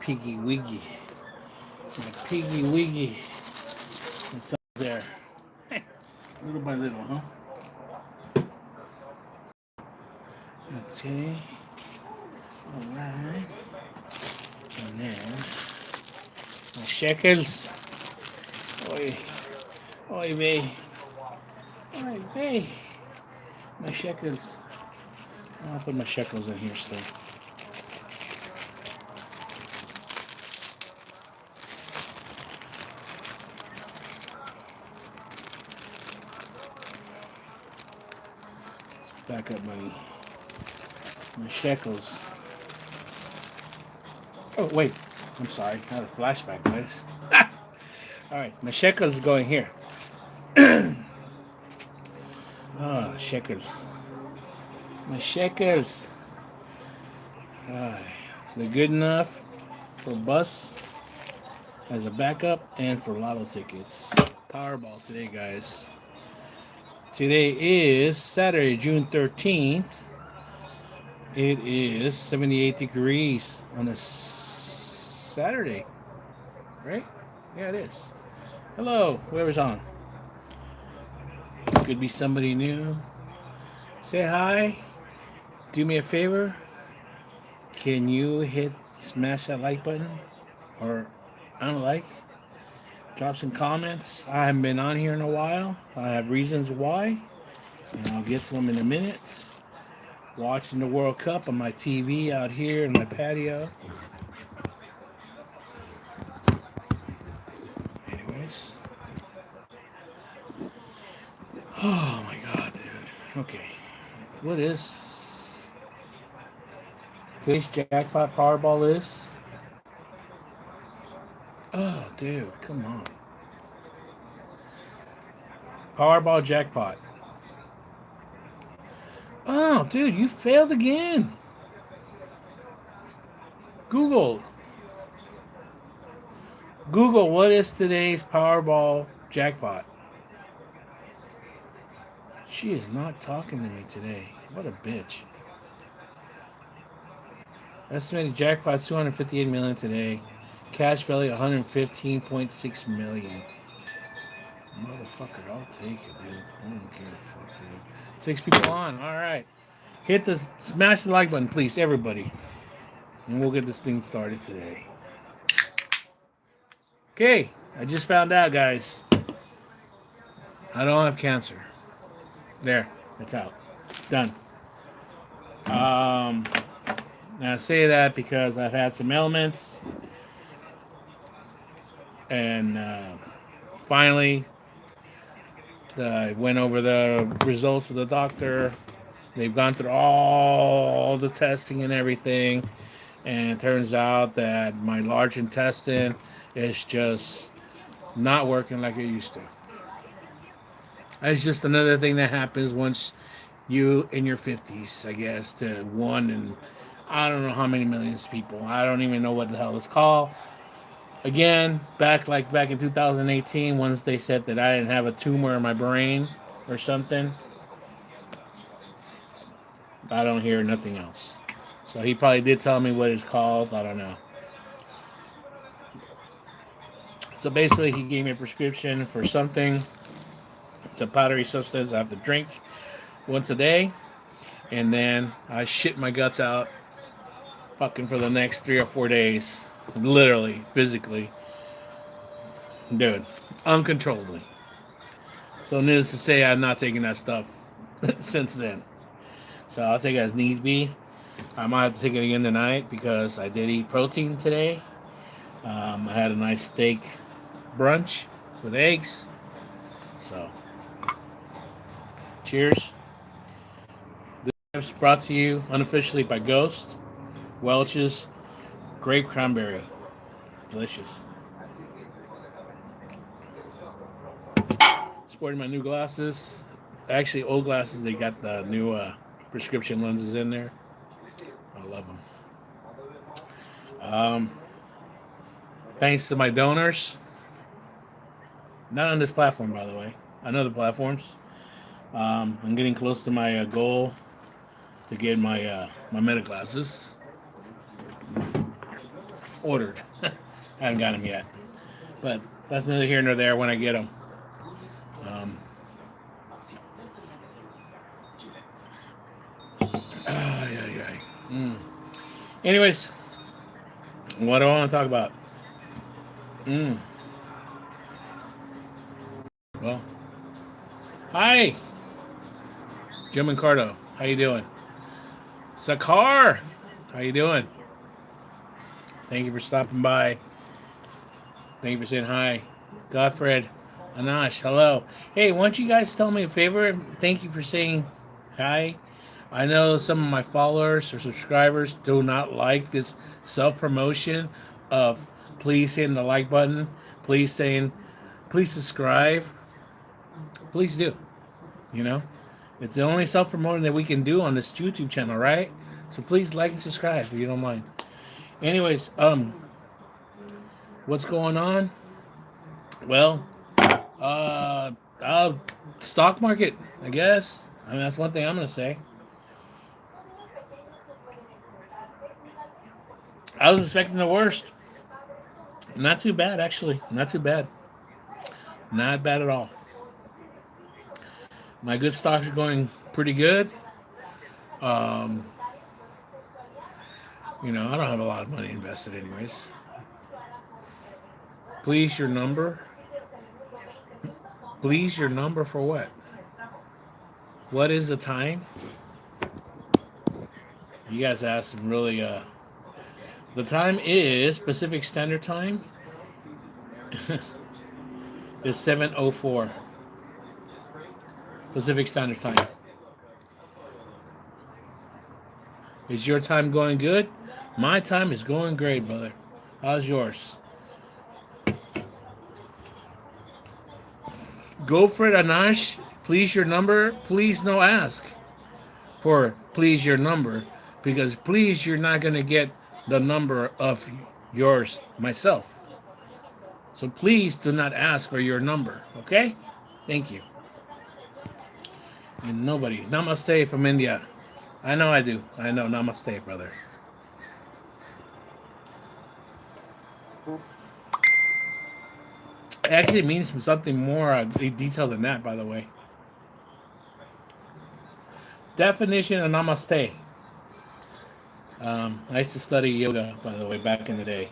piggy wiggy. My piggy wiggy. It's up there. Little by little, huh? Okay. Alright. And then my shekels. Oi. Oi vey. Oi vey. My shekels. I'll put my shekels in here still. Let's back up my shekels. Oh wait. I'm sorry. I had a flashback, guys. Alright, my shekels going here. Oh, shekels. My shekels. They're good enough for bus as a backup and for lotto tickets. Powerball today, guys. Today is Saturday, June 13th. It is 78 degrees on a Saturday, right? Yeah, it is. Hello, whoever's on. Could be somebody new. Say hi. Do me a favor. Can you smash that like button or unlike? Drop some comments. I haven't been on here in a while. I have reasons why, and I'll get to them in a minute. Watching the World Cup on my TV out here in my patio. Anyways. Oh my god, dude. Okay. What is today's jackpot Powerball is? Oh, dude, come on. Powerball jackpot. Oh, dude, you failed again. Google. Google, what is today's Powerball jackpot? She is not talking to me today. What a bitch. Estimated jackpot 258 million today. Cash value 115.6 million. Motherfucker, I'll take it, dude. I don't care. Fuck, dude. 6 people on. All right. Smash the like button, please, everybody. And we'll get this thing started today. Okay, I just found out, guys. I don't have cancer. There, it's out. Done. Now I say that because I've had some ailments, and finally, I went over the results with the doctor. They've gone through all the testing and everything, and it turns out that my large intestine is just not working like it used to. It's just another thing that happens once you in your 50s, I guess, to one in I don't know how many millions of people. I don't even know what the hell it's called. Again, back in 2018, once they said that I didn't have a tumor in my brain or something, I don't hear nothing else. So he probably did tell me what it's called. I don't know. So basically, he gave me a prescription for something. It's a powdery substance I have to drink once a day, and then I shit my guts out fucking for the next 3 or 4 days. Literally, physically. Dude, uncontrollably. So needless to say, I've not taken that stuff since then. So I'll take it as need be. I might have to take it again tonight because I did eat protein today. I had a nice steak brunch with eggs. So, cheers. This is brought to you unofficially by Ghost, Welch's Grape Cranberry. Delicious. Sporting my new glasses. Actually, old glasses. They got the new prescription lenses in there. I love them. Thanks to my donors. Not on this platform, by the way. On other platforms. I'm getting close to my goal to get my Meta glasses. ordered. I haven't got them yet, but that's neither here nor there when I get them. Um, yeah. Anyways, what do I want to talk about? Mm. Well, hi, Jim and Cardo. How you doing? Sakar, how you doing? Thank you for stopping by. Thank you for saying hi. Godfred, Anash, hello. Hey, why don't you guys tell me a favor? Thank you for saying hi. I know some of my followers or subscribers do not like this self-promotion of please hitting the like button, please subscribe. Please do. You know, it's the only self-promoting that we can do on this YouTube channel, right? So please like and subscribe if you don't mind. Anyways, what's going on? Well, uh, stock market, I guess. I mean, that's one thing I'm gonna say. I was expecting the worst. Not too bad, actually. Not too bad. Not bad at all. My good stocks are going pretty good. Um, I don't have a lot of money invested, anyways. Please, your number. Please, your number for what? What is the time? You guys asked some really. The time is Pacific Standard Time. It's 7:04 Pacific Standard Time. Is your time going good? My time is going great, brother. How's yours? Go for it, Anash. Please your number. Please no ask for please your number, because please you're not going to get the number of yours myself. So please do not ask for your number, okay? Thank you. And nobody. Namaste from India. I know I do. I know. Namaste, brother. It actually means something more detailed than that, by the way. Definition of namaste. I used to study yoga, by the way, back in the day.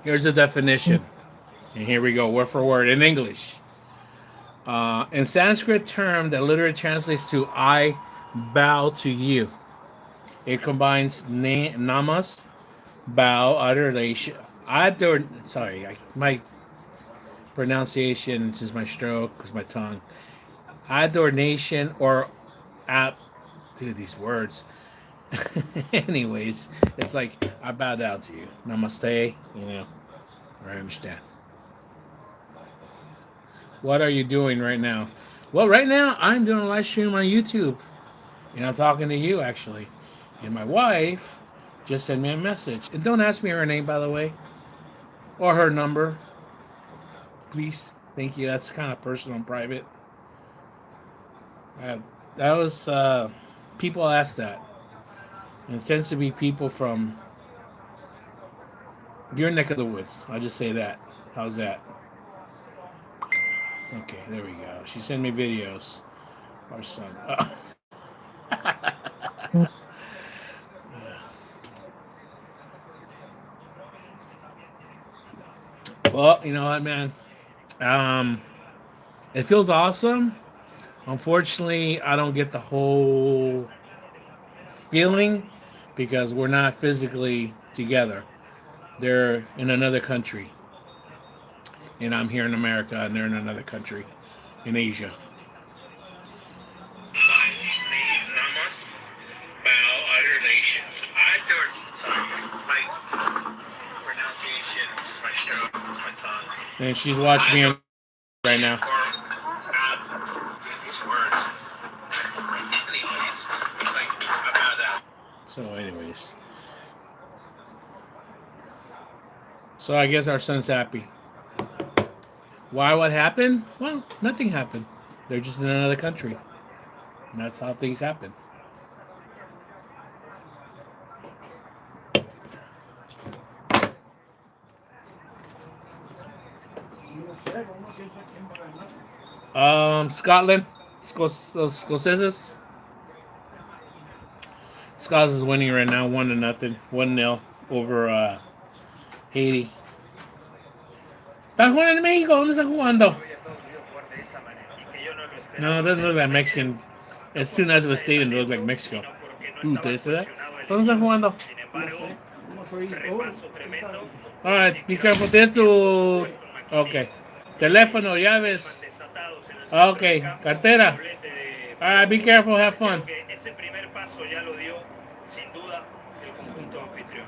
Here's the definition. And here we go, word for word in English. In Sanskrit term that literally translates to I bow to you. It combines namas, bow, adoration. My pronunciation is my stroke, is my tongue. Adoration or dude, these words. Anyways, it's like I bow down to you. Namaste, I understand. What are you doing right now? Well, right now I'm doing a live stream on YouTube. And I'm talking to you actually. And my wife just sent me a message. And don't ask me her name, by the way. Or her number. Please. Thank you. That's kind of personal and private. That was people ask that. And it tends to be people from your neck of the woods. I'll just say that. How's that? Okay, there we go. She sent me videos. Our son. Well, you know what, man? It feels awesome. Unfortunately, I don't get the whole feeling because we're not physically together. They're in another country. And I'm here in America, and they're in another country in Asia. And she's watching me right now. So I guess our son's happy. Why? What happened? Well, nothing happened. They're just in another country. And that's how things happen. Scotland. Scorsese. Scott is winning right now, 1-0, 1-0 over Haiti. ¿Están jugando en México? ¿Dónde están jugando? No, it doesn't look like Mexican. It's too nice of a stadium to look like Mexico. ¿Te dice that? ¿Dónde están jugando? Alright, be careful. Tienes tu... Ok. Teléfono, llaves. Ok, cartera. Alright, be careful, have fun. Ese primer paso ya lo dio, sin duda, el conjunto anfitrión.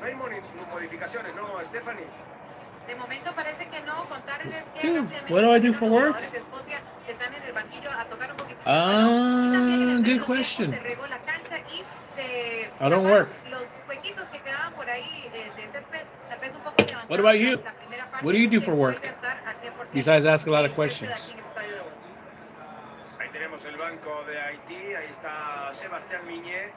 No hay modificaciones, ¿no, Stephanie? De momento parece que no. Contarles que Dude, what do I do for work? están en el banquillo a tocar un poquito. Good question. Se regó la cancha y se I don't work. Los huequitos que quedaban por ahí de césped, tal vez un poco levantados. What about you? La primera parte What do you do for work? puede estar al 100%. Besides ask a lot of questions. Ahí tenemos el banco de Haití, ahí está Sebastián Miñé.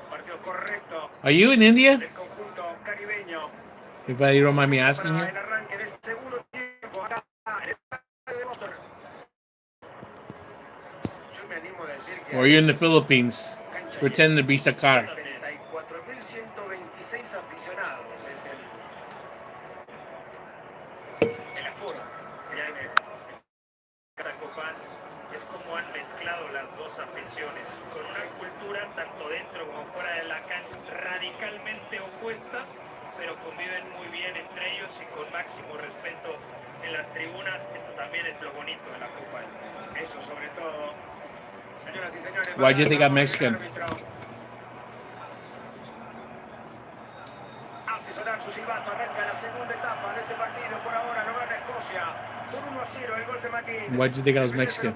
Partido correcto Are you in India? del conjunto caribeño. If I don't mind me asking Para you. el arranque de este segundo tiempo acá en el estadio de Boston. Yo me animo a decir que Or are you in the Philippines? Pretend to be Sakar. 34.126 aficionados es el aforo que hay en Catacofán es como han mezclado las dos aficiones, con una cultura tanto dentro como fuera de la cancha radicalmente opuesta, pero conviven muy bien entre ellos y con máximo respeto en las tribunas. Esto también es lo bonito de la Copa. Eso sobre todo, señoras y señores. Why do you think I'm Mexican? Hace sonar su silbato, arranca la segunda etapa de este partido. Por ahora no gana Escocia. Por 1-0 el gol de McKean. Why do you think I was Mexican?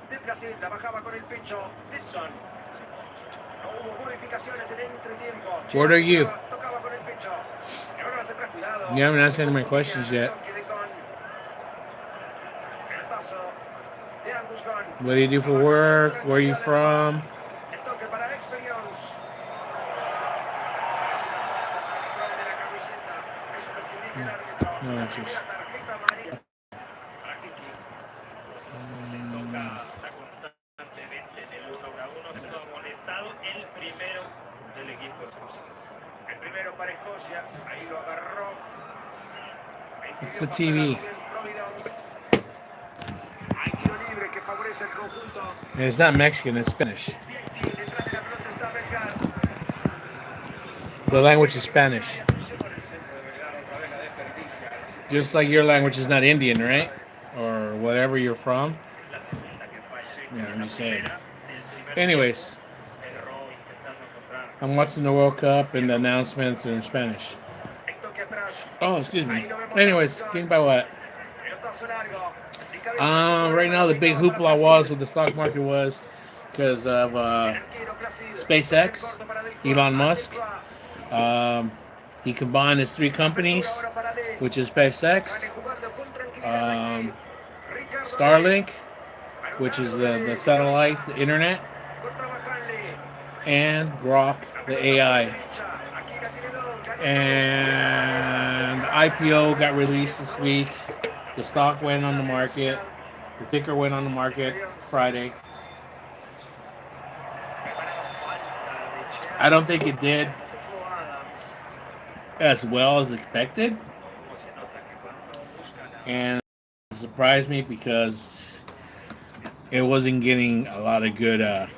De Brasil, la bajaba con el pecho Dixon. No hubo modificaciones en el entretiempo. What are you? Tocaba con el pecho. Y ahora más atrás, cuidado. You haven't answered any of my questions yet. What do you do for work? Where are you from? El toque para Experience. De la camiseta. Eso es lo que indica el árbitro. No answers. Tarjeta amarilla para Kiki. Está constantemente en el 1-1, estuvo amonestado el primero del equipo escocés. El primero para Escocia, ahí lo agarró. It's the TV. Hay tiro libre que favorece el conjunto. And it's not Mexican, it's Spanish. Detrás de la pelota está Belgar. The language is Spanish. Just like your language is not Indian, right? Or whatever you're from. Yeah, I'm just saying. Anyways, I'm watching the World Cup and the announcements are in Spanish. Oh, excuse me. Anyways, getting by what? Right now the big hoopla was with the stock market was because of SpaceX, Elon Musk. He combined his three companies, which is SpaceX, Starlink, which is the satellites, the internet, and Grok, the AI. And the IPO got released this week. The stock went on the market. The ticker went on the market Friday. I don't think it did as well as expected. And it surprised me because it wasn't getting a lot of good how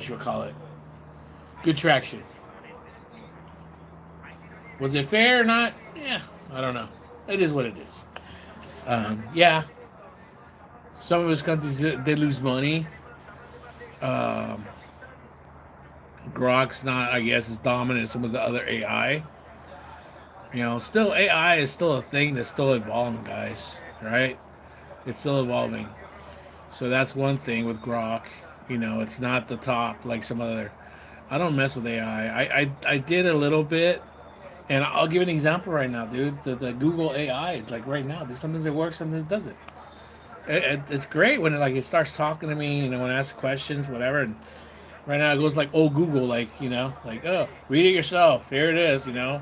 should I call it? Good traction. Was it fair or not? Yeah, I don't know. It is what it is. Yeah. Some of his companies they lose money. Grok's not, I guess, as dominant as some of the other AI. You know, still AI is still a thing that's still evolving, guys. Right? It's still evolving. So that's one thing with Grok. You know, it's not the top like some other. I don't mess with AI. I did a little bit, and I'll give an example right now, dude. The Google AI, like right now, there's sometimes it works, sometimes it doesn't. It's great when it starts talking to me, you know, when I ask questions, whatever. And right now it goes like, oh Google, like, you know, like, oh, read it yourself. Here it is, you know.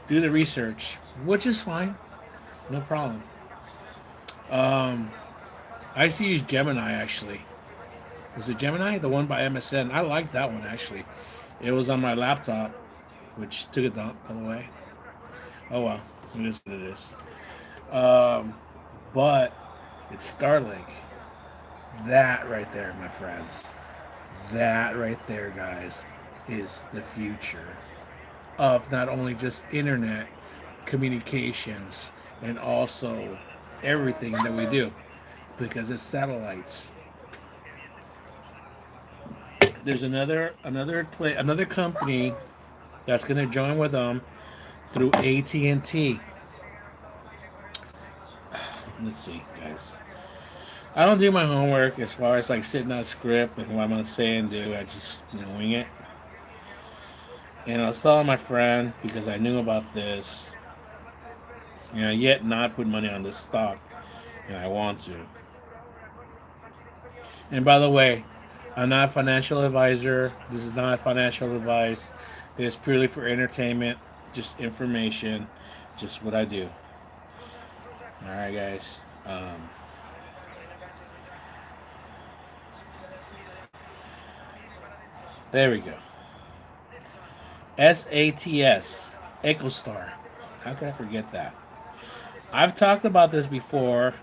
do the research, which is fine, no problem. Um, I used to use Gemini actually. Was it Gemini? The one by MSN. I like that one actually. It was on my laptop, which took a dump, by the way. Oh well, it is what it is. Um, but it's Starlink. That right there, my friends. That right there, guys, is the future of not only just internet communications and also everything that we do because it's satellites. There's another company that's going to join with them through AT&T. Let's see, guys. I don't do my homework as far as like sitting on a script and what I'm gonna say and do. I just wing it. And I was telling my friend because I knew about this, yet not put money on this stock, and I want to. And by the way, I'm not a financial advisor. This is not financial advice. This is purely for entertainment, just information, just what I do. All right, guys. There we go. SATS, EchoStar. How could I forget that? I've talked about this before.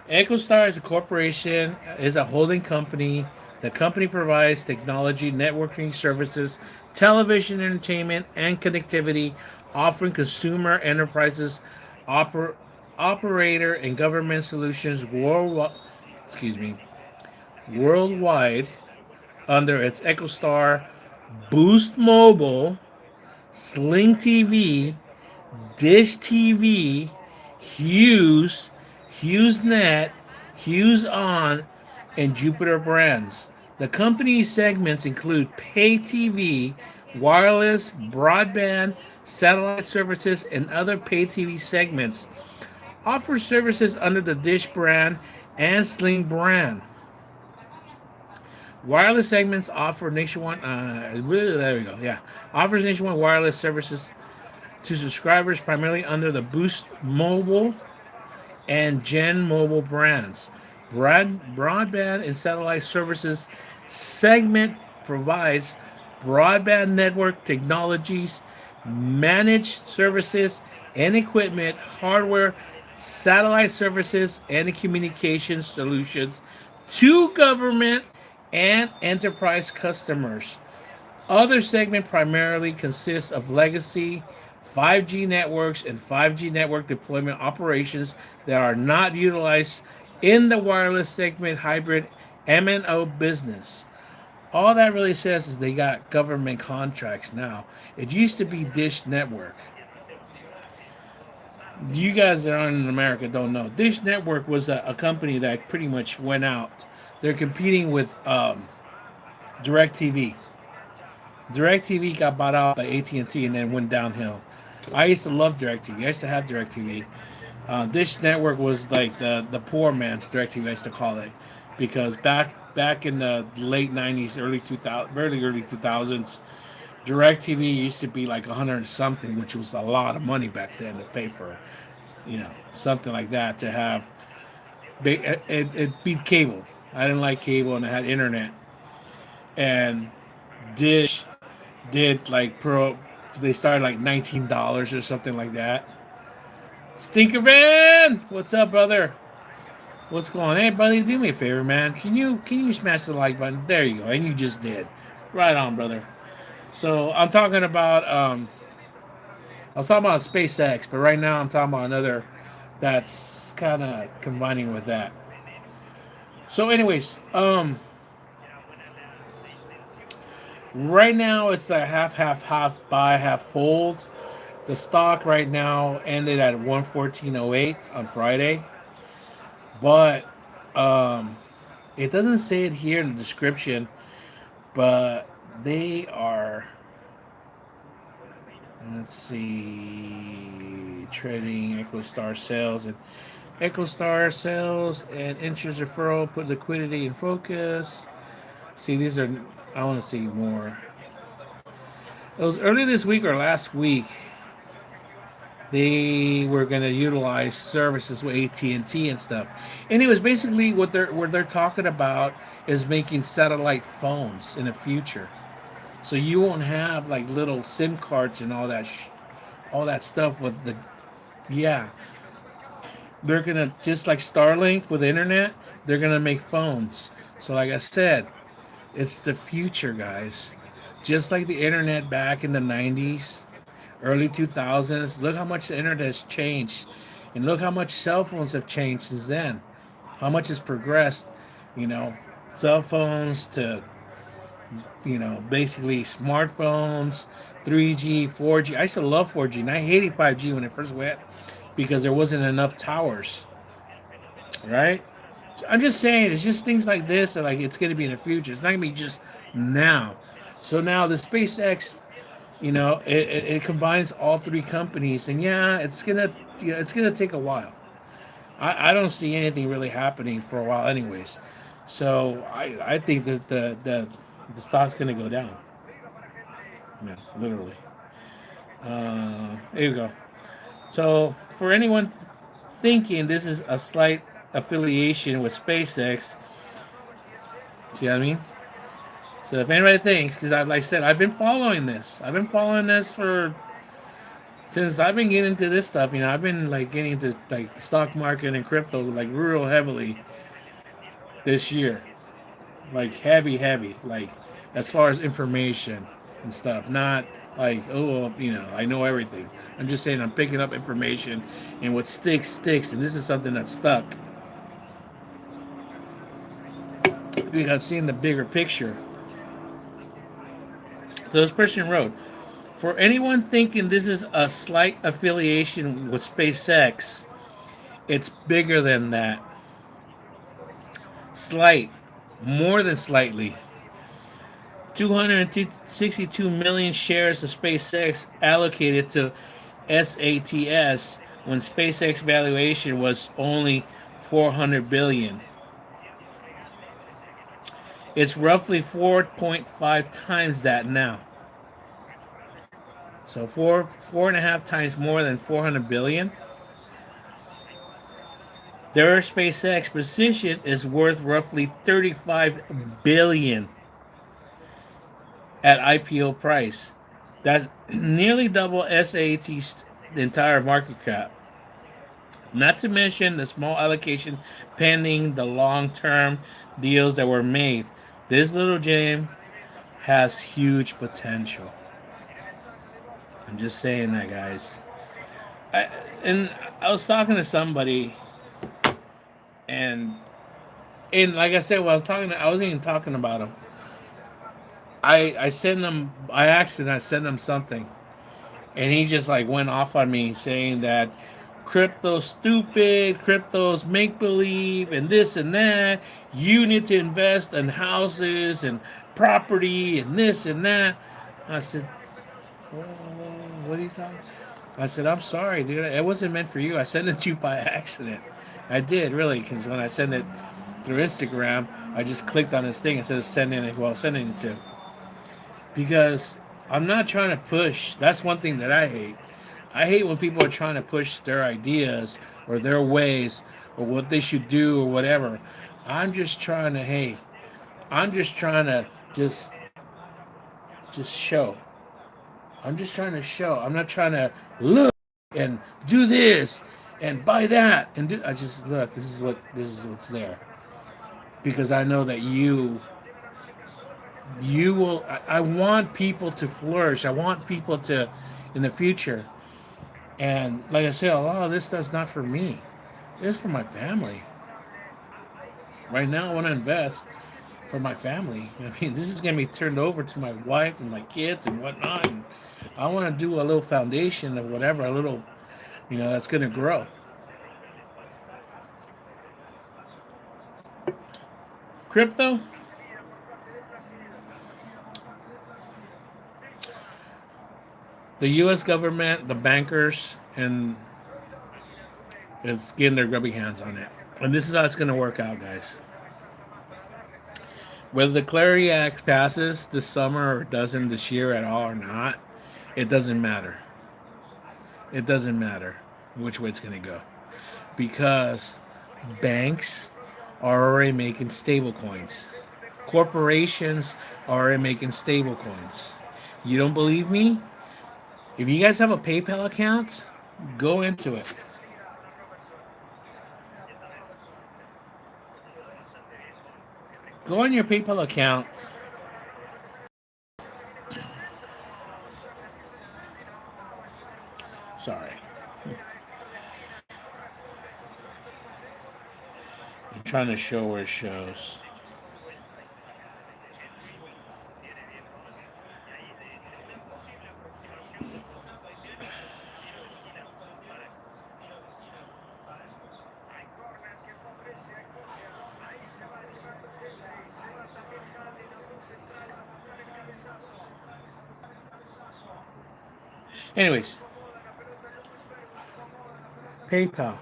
EchoStar is a corporation, is a holding company. The company provides technology, networking services, television entertainment, and connectivity, offering consumer enterprises, oper, operator, and government solutions excuse me, worldwide under its EchoStar, Boost Mobile, Sling TV, Dish TV, Hughes, HughesNet, Hughes On, and Jupiter brands. The company's segments include pay TV, wireless, broadband, satellite services, and other pay TV segments. Offers services under the Dish brand and Sling brand. Wireless segments offer nationwide. There we go. Yeah, offers nationwide wireless services to subscribers primarily under the Boost Mobile and Gen Mobile brands. Broadband and satellite services segment provides broadband network technologies, managed services and equipment, hardware, satellite services, and communication solutions to government and enterprise customers. Other segment primarily consists of legacy 5G networks and 5G network deployment operations that are not utilized in the wireless segment hybrid MNO business. All that really says is they got government contracts now. It used to be Dish Network. You guys that aren't in America don't know. Dish Network was a company that pretty much went out. They're competing with DirecTV. DirecTV got bought out by AT&T and T and then went downhill. I used to love DirecTV. I used to have DirecTV. Dish Network was like the poor man's DirecTV. I used to call it because back in the late '90s, early 2000, very early 2000s, DirecTV used to be like 100 something, which was a lot of money back then to pay for, something like that to have. It beat cable. I didn't like cable, and I had internet. And Dish did like pro. They started like $19 or something like that. Stinker Van, what's up, brother? What's going on? Hey, brother, do me a favor, man. Can you smash the like button? There you go, and you just did. Right on, brother. So I'm talking about I was talking about SpaceX, but right now I'm talking about another that's kind of combining with that. So, anyways, right now it's a half buy, half hold. The stock right now ended at 114.08 on Friday, but um, it doesn't say it here in the description, but they are. Let's see, trading EchoStar sales and interest referral. Put liquidity in focus. See, these are. I want to see more. It was early this week or last week. They were going to utilize services with AT&T and stuff. And it was basically what they're talking about is making satellite phones in the future. So you won't have like little SIM cards and all that stuff with the yeah. They're going to just like Starlink with the internet, they're going to make phones. So like I said, it's the future, guys. Just like the internet back in the 90s, early 2000s. Look how much the internet has changed. And look how much cell phones have changed since then. How much has progressed, you know, cell phones to, basically smartphones, 3G, 4G. I used to love 4G and I hated 5G when it first went because there wasn't enough towers, right? I'm just saying, it's just things like this that like it's going to be in the future. It's not going to be just now. So now the SpaceX, it combines all three companies, and yeah, it's gonna take a while. I don't see anything really happening for a while, anyways. So I think that the stock's gonna go down. Yeah, literally. There you go. So for anyone thinking this is a slight affiliation with SpaceX, see what I mean? So if anybody thinks, because like I said, I've been following this. I've been following this for since I've been getting into this stuff. I've been like getting into like the stock market and crypto like real heavily this year, like heavy, like as far as information and stuff. Not like I know everything. I'm just saying I'm picking up information, and what sticks, and this is something that stuck because I've seen the bigger picture. So this person wrote, for anyone thinking this is a slight affiliation with SpaceX, it's bigger than that. Slight, more than slightly. 262 million shares of SpaceX allocated to SATS when SpaceX valuation was only 400 billion. It's roughly 4.5 times that now. So four and a half times more than 400 billion. Their SpaceX position is worth roughly 35 billion at IPO price. That's nearly double SAT's entire market cap. Not to mention the small allocation pending the long-term deals that were made. This little gem has huge potential. I'm just saying that, guys. I, and I was talking to somebody, and like I said, when I wasn't even talking about them. I sent them by accident. I sent them something, and he just like went off on me saying that crypto's stupid, crypto's make believe, and this and that. You need to invest in houses and property and this and that. I said, what are you talking? I said, I'm sorry, dude. It wasn't meant for you. I sent it to you by accident. I did really, because when I sent it through Instagram, I just clicked on this thing instead of sending it to. Because I'm not trying to push. That's one thing that I hate. I hate when people are trying to push their ideas or their ways or what they should do or whatever. I'm just trying to, hey, I'm just trying to just show. I'm just trying to show. I'm not trying to look and do this and buy that and do. I just look. This is what's there because I know that you will. I want people to flourish. I want people to in the future. And like I said, a lot of this stuff's not for me. It's for my family. Right now, I want to invest for my family. I mean, this is going to be turned over to my wife and my kids and whatnot. And I want to do a little foundation of whatever, a little, that's going to grow. Crypto? The U.S. government, the bankers, and it's getting their grubby hands on it. And this is how it's going to work out, guys. Whether the Clarity Act passes this summer or doesn't this year at all or not, it doesn't matter. It doesn't matter which way it's going to go because banks are already making stable coins. Corporations are already making stable coins. You don't believe me? If you guys have a PayPal account, go into it. Go on your PayPal account. Sorry. I'm trying to show where it shows. Anyways, PayPal.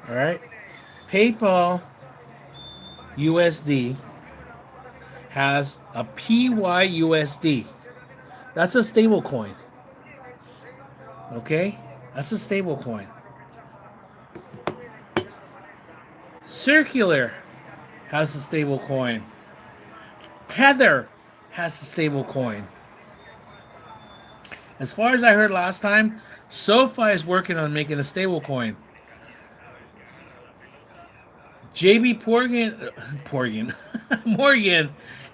All right. PayPal USD has a PYUSD. That's a stable coin. Okay? That's a stable coin. Circular has a stable coin. Tether has a stable coin. As far as I heard last time, SoFi is working on making a stable coin. JB Morgan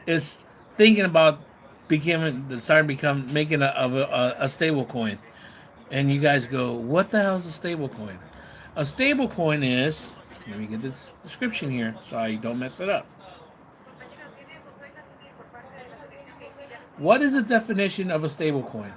is thinking about starting to become making a stable coin. And you guys go, what the hell is a stable coin? A stable coin is, let me get this description here so I don't mess it up. Compañero, tiene pues hoy casi por parte de la selección que ya What is the definition of a stable coin?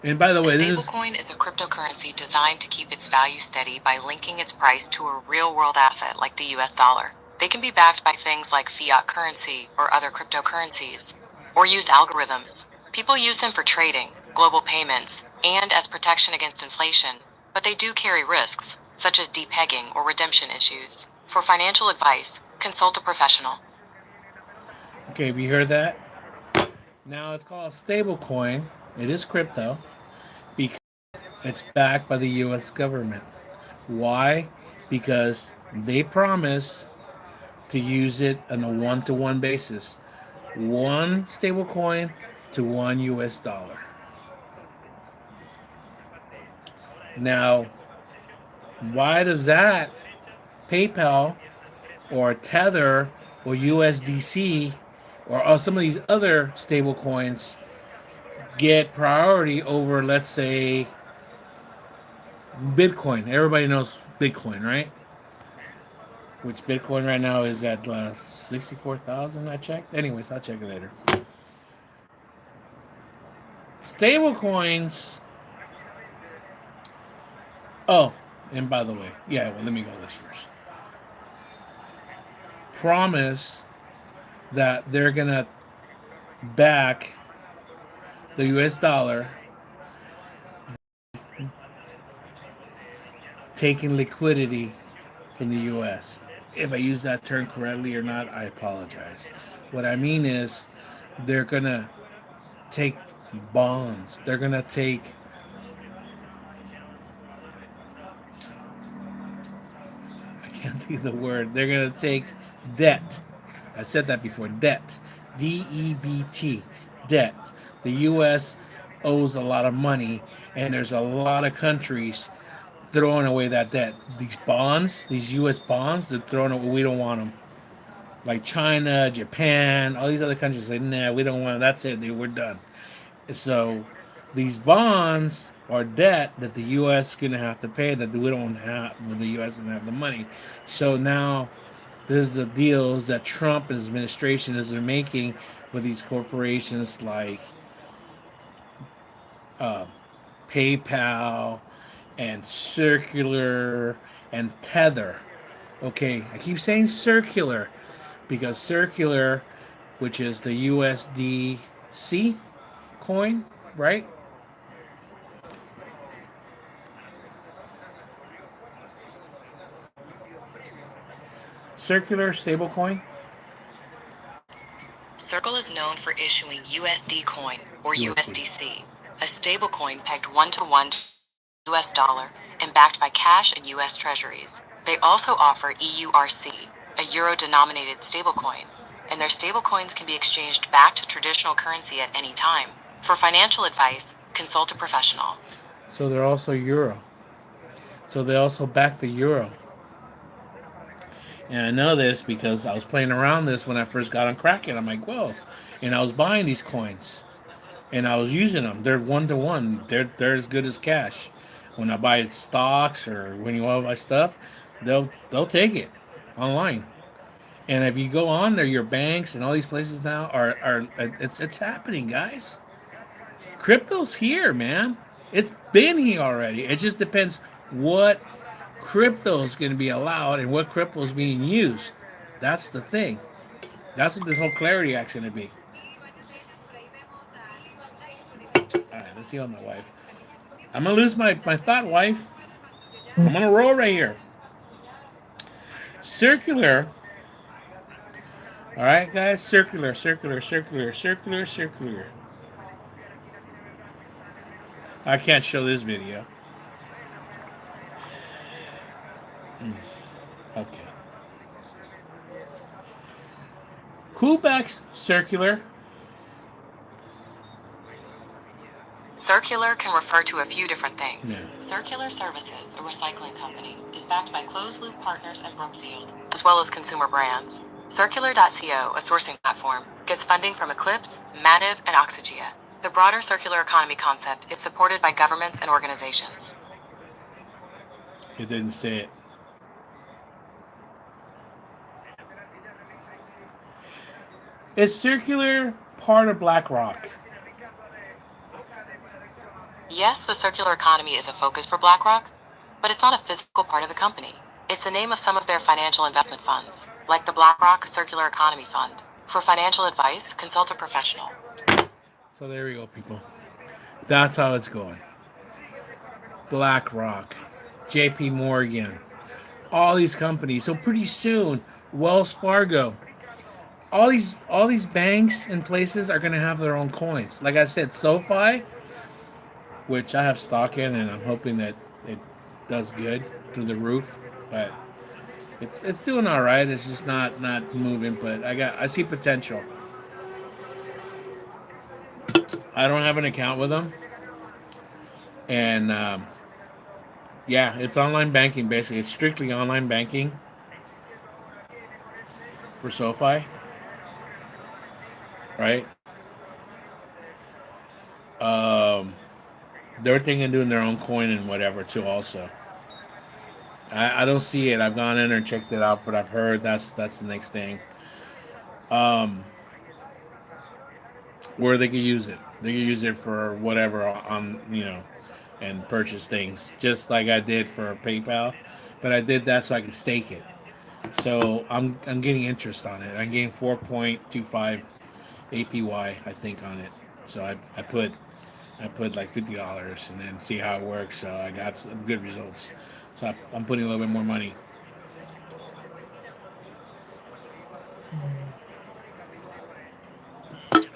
And by the way, A this is stablecoin is a cryptocurrency designed to keep its value steady by linking its price to a real-world asset like the US dollar. They can be backed by things like fiat currency or other cryptocurrencies, or use algorithms. People use them for trading, global payments, and as protection against inflation, but they do carry risks, such as depegging or redemption issues. For financial advice, consult a professional. okay. Have you heard that? Now it's called a stable coin. It is crypto because it's backed by the U.S. government. Why? Because they promise to use it on a one-to-one basis. One stable coin to one US dollar. Now, why does that PayPal or Tether or USDC or some of these other stable coins get priority over, let's say, Bitcoin? Everybody knows Bitcoin, right? Which Bitcoin right now is at 64,000, I checked. Anyways, I'll check it later. Stable coins. Oh, and by the way, yeah, well, let me go this first. Promise that they're going to back the US dollar, taking liquidity from the US. If I use that term correctly or not, I apologize. What I mean is they're going to take bonds. They're going to take I can't think of the word. They're going to take debt. I said that before. Debt. DEBT. Debt. The US owes a lot of money and there's a lot of countries throwing away that debt. These bonds, these US bonds, they're throwing away. We don't want them. Like China, Japan, all these other countries say, nah, we don't want them. That's it. We're done. So these bonds are debt that the U.S. is going to have to pay that we don't have. The U.S. doesn't have the money. So now this is the deals that Trump and his administration is making with these corporations like uh, PayPal and Circular and Tether. Okay, I keep saying Circular because Circular, which is the USDC coin, right? Circular stablecoin. Circle is known for issuing USD coin, or USD. USDC, a stablecoin pegged 1-to-1 to the US dollar and backed by cash and US treasuries. They also offer EURC, a euro-denominated stablecoin, and their stablecoins can be exchanged back to traditional currency at any time. For financial advice, consult a professional. So they're also euro. So they also back the euro. And I know this because I was playing around this when I first got on Kraken. I'm like, whoa. And I was buying these coins. And I was using them. They're 1-to-1. They're as good as cash. When I buy stocks or when you want to buy stuff, they'll take it online. And if you go on there, your banks and all these places now are it's happening, guys. Crypto's here, man. It's been here already. It just depends what crypto is going to be allowed and what crypto is being used. That's the thing. That's what this whole clarity act's going to be. All right, let's see on my wife. I'm gonna lose my thought, wife. I'm gonna roll right here. Circular. All right, guys. Circular, circular, circular, circular, circular. I can't show this video. Okay. Who backs Circular? Circular can refer to a few different things. Yeah. Circular Services, a recycling company, is backed by Closed Loop Partners and Brookfield, as well as consumer brands. Circular.co, a sourcing platform, gets funding from Eclipse, Mativ, and Oxygia. The broader circular economy concept is supported by governments and organizations. It didn't say it. Is Circular part of BlackRock? Yes, the circular economy is a focus for BlackRock, but it's not a physical part of the company. It's the name of some of their financial investment funds, like the BlackRock Circular Economy Fund. For financial advice, consult a professional. So there we go, people. That's how it's going. BlackRock, JP Morgan, all these companies. So pretty soon, Wells Fargo, all these banks and places are gonna have their own coins. Like I said, SoFi, which I have stock in, and I'm hoping that it does good through the roof. But it's doing all right. It's just not moving. But I see potential. I don't have an account with them, and yeah, it's online banking basically. It's strictly online banking for SoFi, right? Um, they're thinking of doing their own coin and whatever too. Also, I don't see it. I've gone in and checked it out, but I've heard that's the next thing. Um, where they could use it. They could use it for whatever on and purchase things, just like I did for PayPal. But I did that so I could stake it. So I'm getting interest on it. I'm getting 4.25 APY I think on it. So I put like $50 and then see how it works. So I got some good results. So I'm putting a little bit more money.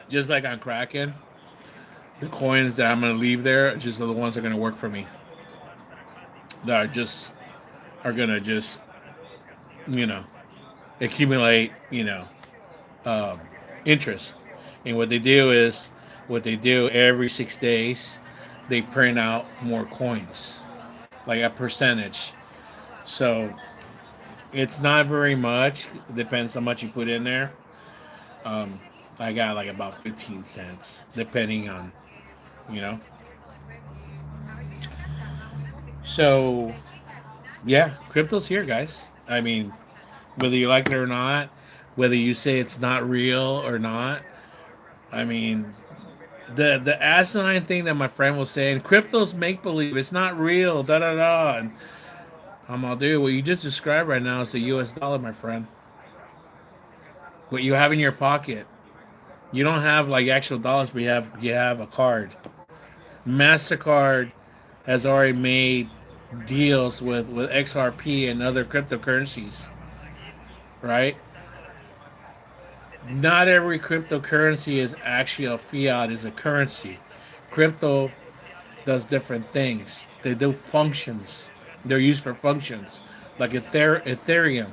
Just like on Kraken, the coins that I'm gonna leave there just are the ones that are gonna work for me. That are gonna just you know accumulate um, interest. And what they do every 6 days, they print out more coins, like a percentage. So it's not very much. It depends how much you put in there. Um, I got like about 15 cents, depending on you know. So yeah, crypto's here, guys. I mean, whether you like it or not, whether you say it's not real or not. I mean, the asinine thing that my friend was saying, crypto's make believe, it's not real, da da da. And I'm all, dude, what you just described right now is the U.S. dollar, my friend. What you have in your pocket, you don't have like actual dollars, but you have a card. Mastercard has already made deals with XRP and other cryptocurrencies, right? not every cryptocurrency is actually a fiat is a currency. Crypto does different things. They do functions. They're used for functions, like Ethereum.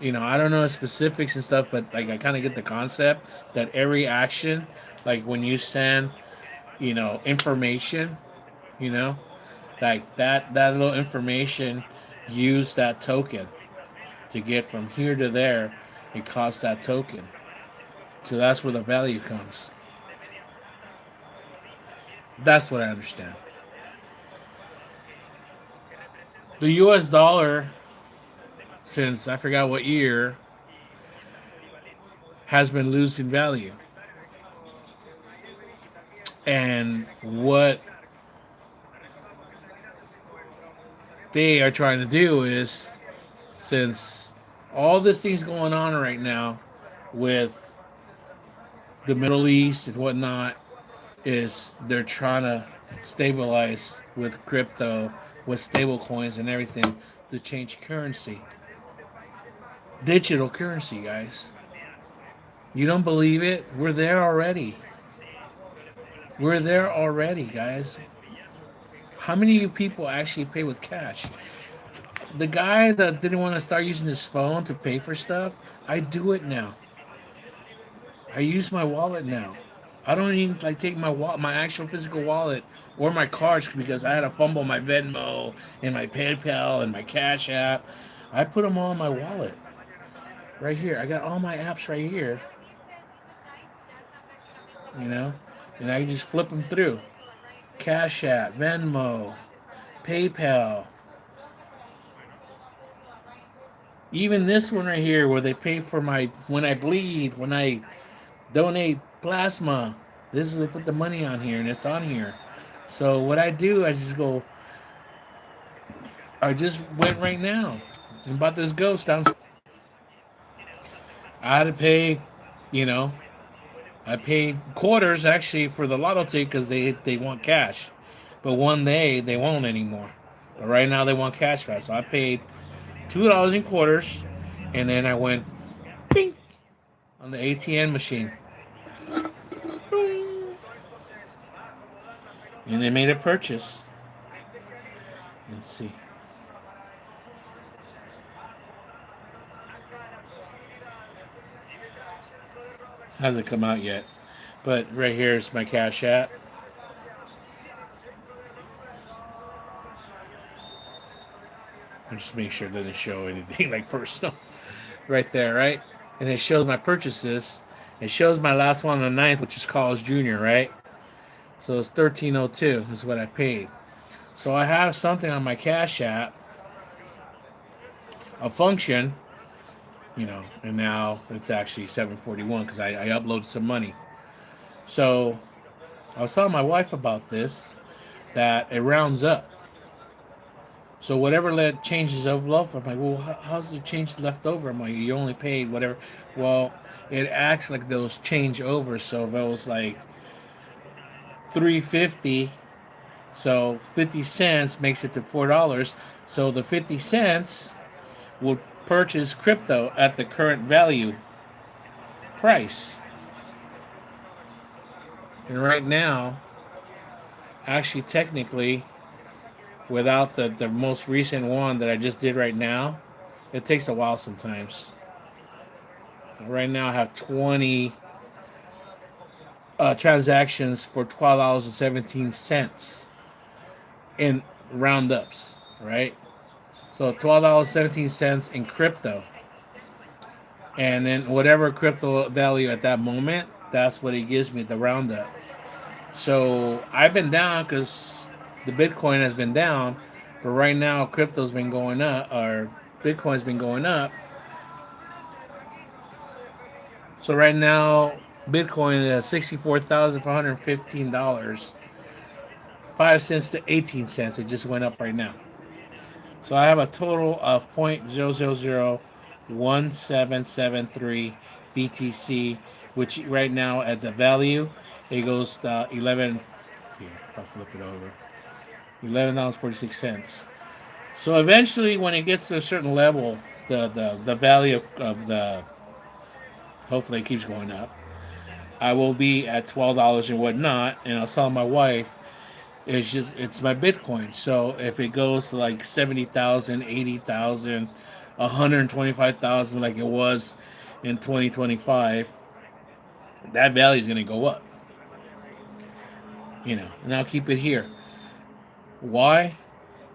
I don't know the specifics and stuff, but like I kind of get the concept that every action, like when you send, information, you know, like that little information, use that token to get from here to there. It costs that token, so that's where the value comes. That's what I understand. The U.S. dollar, since I forgot what year, has been losing value, and what they are trying to do is, since all this thing's going on right now with the Middle East and whatnot, is they're trying to stabilize with crypto, with stable coins and everything to change currency. Digital currency, guys. You don't believe it? We're there already. We're there already, guys. How many of you people actually pay with cash? The guy that didn't want to start using his phone to pay for stuff, I do it now. I use my wallet now. I don't even like take my my actual physical wallet or my cards because I had to fumble my Venmo and my PayPal and my Cash App. I put them all in my wallet right here. I got all my apps right here, you know, and I can just flip them through. Cash App, Venmo, PayPal. Even this one right here, where they pay for my when I bleed, when I donate plasma. This is they put the money on here, and it's on here. So what I do, I just go. I just went right now and bought this ghost downstairs. I had to pay, you know, I paid quarters actually for the lotto ticket because they want cash, but one day they won't anymore. But right now they want cash back, so I paid $2 in quarters, and then I went ping on the ATM machine, and they made a purchase. Let's see. Hasn't come out yet, but right here is my Cash App. Just make sure it doesn't show anything like personal. Right there, right? And it shows my purchases. It shows my last one on the ninth, which is College Junior, right? So it's 1302 is what I paid. So I have something on my Cash App, a function, and now it's actually 741 because I uploaded some money. So I was telling my wife about this, that it rounds up. So whatever changes of love, I'm like, well, how's the change left over? I'm like, you only paid whatever. Well, it acts like those change over. So if it was like 350, so 50 cents makes it to $4. So the 50 cents would purchase crypto at the current value price. And right now, actually, technically, without the most recent one that I just did right now, it takes a while sometimes. Right now, I have 20 transactions for $12.17 in roundups, right? So $12.17 in crypto, and then whatever crypto value at that moment, that's what it gives me, the roundup. So I've been down because the Bitcoin has been down, but right now crypto's been going up, or Bitcoin's been going up. So right now Bitcoin is $64,415, 5 cents to 18 cents. It just went up right now. So I have a total of 0.0001773 BTC, which right now at the value it goes to 11. Here, I'll flip it over. $11.46. So eventually, when it gets to a certain level, the value of Hopefully, it keeps going up. I will be at $12 and whatnot, and I was telling my wife, it's my Bitcoin. So if it goes to like 70,000, 80,000, 125,000, like it was in 2025, that value is going to go up. And I'll keep it here. Why?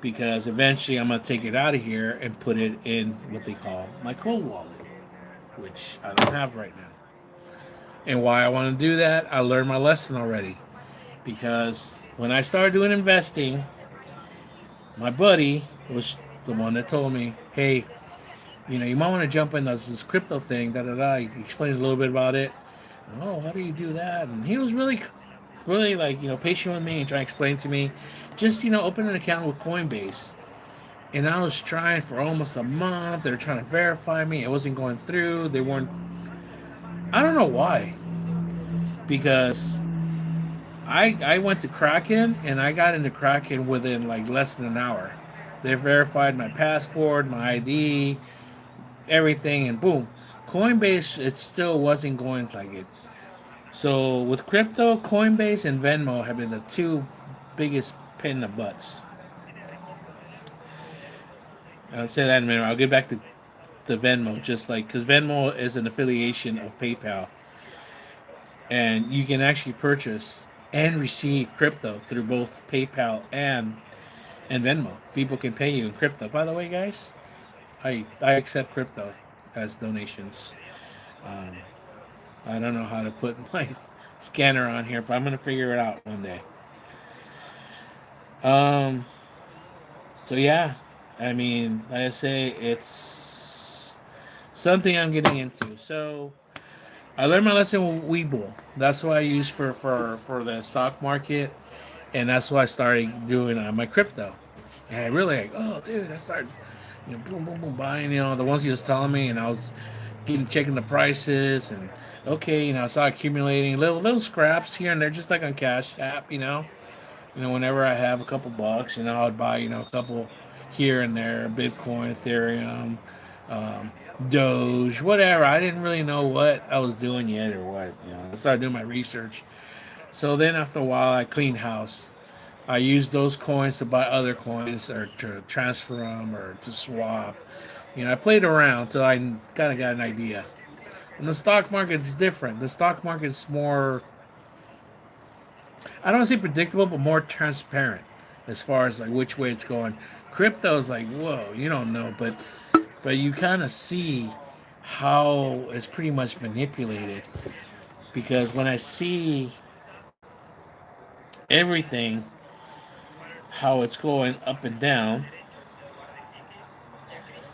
Because eventually I'm going to take it out of here and put it in what they call my cold wallet, which I don't have right now. And why I want to do that, I learned my lesson already. Because when I started doing investing, my buddy was the one that told me, hey, you might want to jump in this crypto thing, da da da. He explained a little bit about it. Oh, how do you do that? And he was really, really like, patient with me and trying to explain to me. Just, open an account with Coinbase. And I was trying for almost a month. They were trying to verify me. It wasn't going through. They weren't, I don't know why. Because I went to Kraken and I got into Kraken within like less than an hour. They verified my passport, my ID, everything, and boom. Coinbase, it still wasn't going like it. So with crypto, Coinbase and Venmo have been the two biggest pain in the butts. I'll say that in a minute. I'll get back to Venmo, just like because Venmo is an affiliation of PayPal, and you can actually purchase and receive crypto through both PayPal and Venmo. People can pay you in crypto. By the way, guys, I accept crypto as donations. Um, I don't know how to put my scanner on here, but I'm gonna figure it out one day. Um, so yeah, I mean, like I say, it's something I'm getting into. So I learned my lesson with Webull. That's what I use for the stock market, and that's what I started doing on my crypto. And I really like, oh, dude, I started, boom, boom, boom, buying, the ones he was telling me, and I was checking the prices, and okay, I started accumulating little scraps here and there, just like on Cash App. Whenever I have a couple bucks, I would buy, a couple here and there, Bitcoin, Ethereum, um, Doge, whatever. I didn't really know what I was doing yet or what. I started doing my research. So then after a while, I cleaned house. I used those coins to buy other coins or to transfer them or to swap. I played around till I kind of got an idea. And the stock market's different. The stock market's more, I don't want to say predictable, but more transparent as far as like which way it's going. Crypto is like, whoa, you don't know, but you kind of see how it's pretty much manipulated. Because when I see everything, how it's going up and down,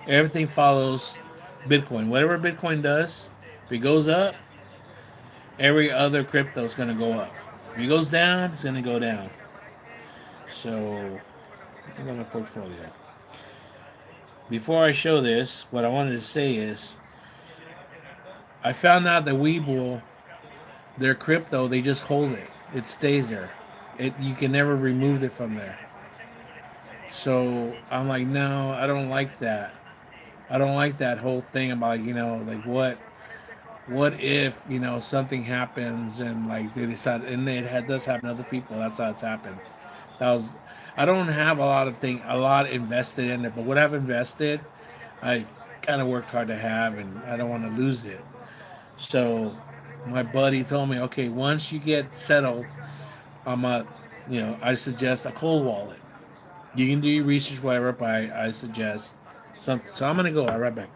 everything follows Bitcoin. Whatever Bitcoin does, if it goes up, every other crypto is going to go up. If it goes down, it's going to go down. So, look at my portfolio. Before I show this, what I wanted to say is, I found out that Webull, their crypto, they just hold it. It stays there. You can never remove it from there. So I'm like, no, I don't like that. I don't like that whole thing about like what if something happens and like they decide, and does happen to other people. That's how it's happened. That was I don't have a lot invested in it, but what I've invested, I kind of worked hard to have, and I don't want to lose it. So my buddy told me, okay, once you get settled, I'm a, I suggest a cold wallet. You can do your research, whatever, but I suggest something. So I'm gonna go. I'll be right back.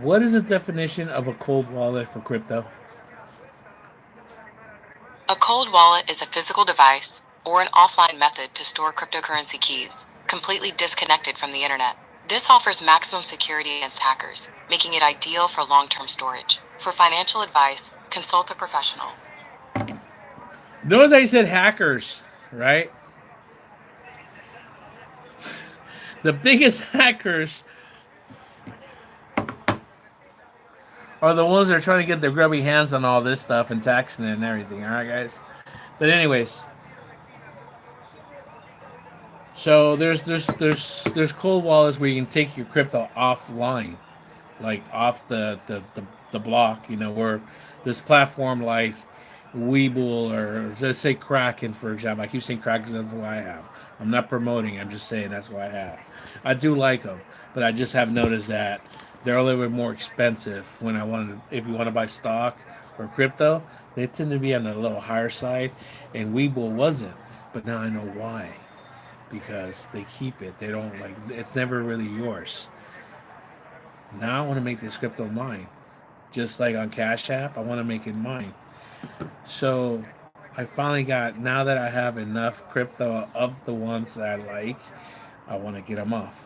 What is the definition of a cold wallet for crypto? A cold wallet is a physical device or an offline method to store cryptocurrency keys, completely disconnected from the internet. This offers maximum security against hackers, making it ideal for long-term storage. For financial advice, consult a professional. Notice I said hackers, right? The biggest hackers are the ones that are trying to get their grubby hands on all this stuff and taxing it and everything. All right, guys. But anyways, so there's cold wallets where you can take your crypto offline, like off the block. You know, where this platform like Webull or let's say Kraken, for example. I keep saying Kraken because that's what I have. I'm not promoting. I'm just saying that's what I have. I do like them, but I just have noticed that they're a little bit more expensive when I wanted. If you want to buy stock or crypto, they tend to be on the little higher side, and Webull wasn't. But now I know why, because they keep it. They don't like it's never really yours. Now I want to make this crypto mine, just like on Cash App. I want to make it mine. So I finally got, now that I have enough crypto of the ones that I like, I want to get them off.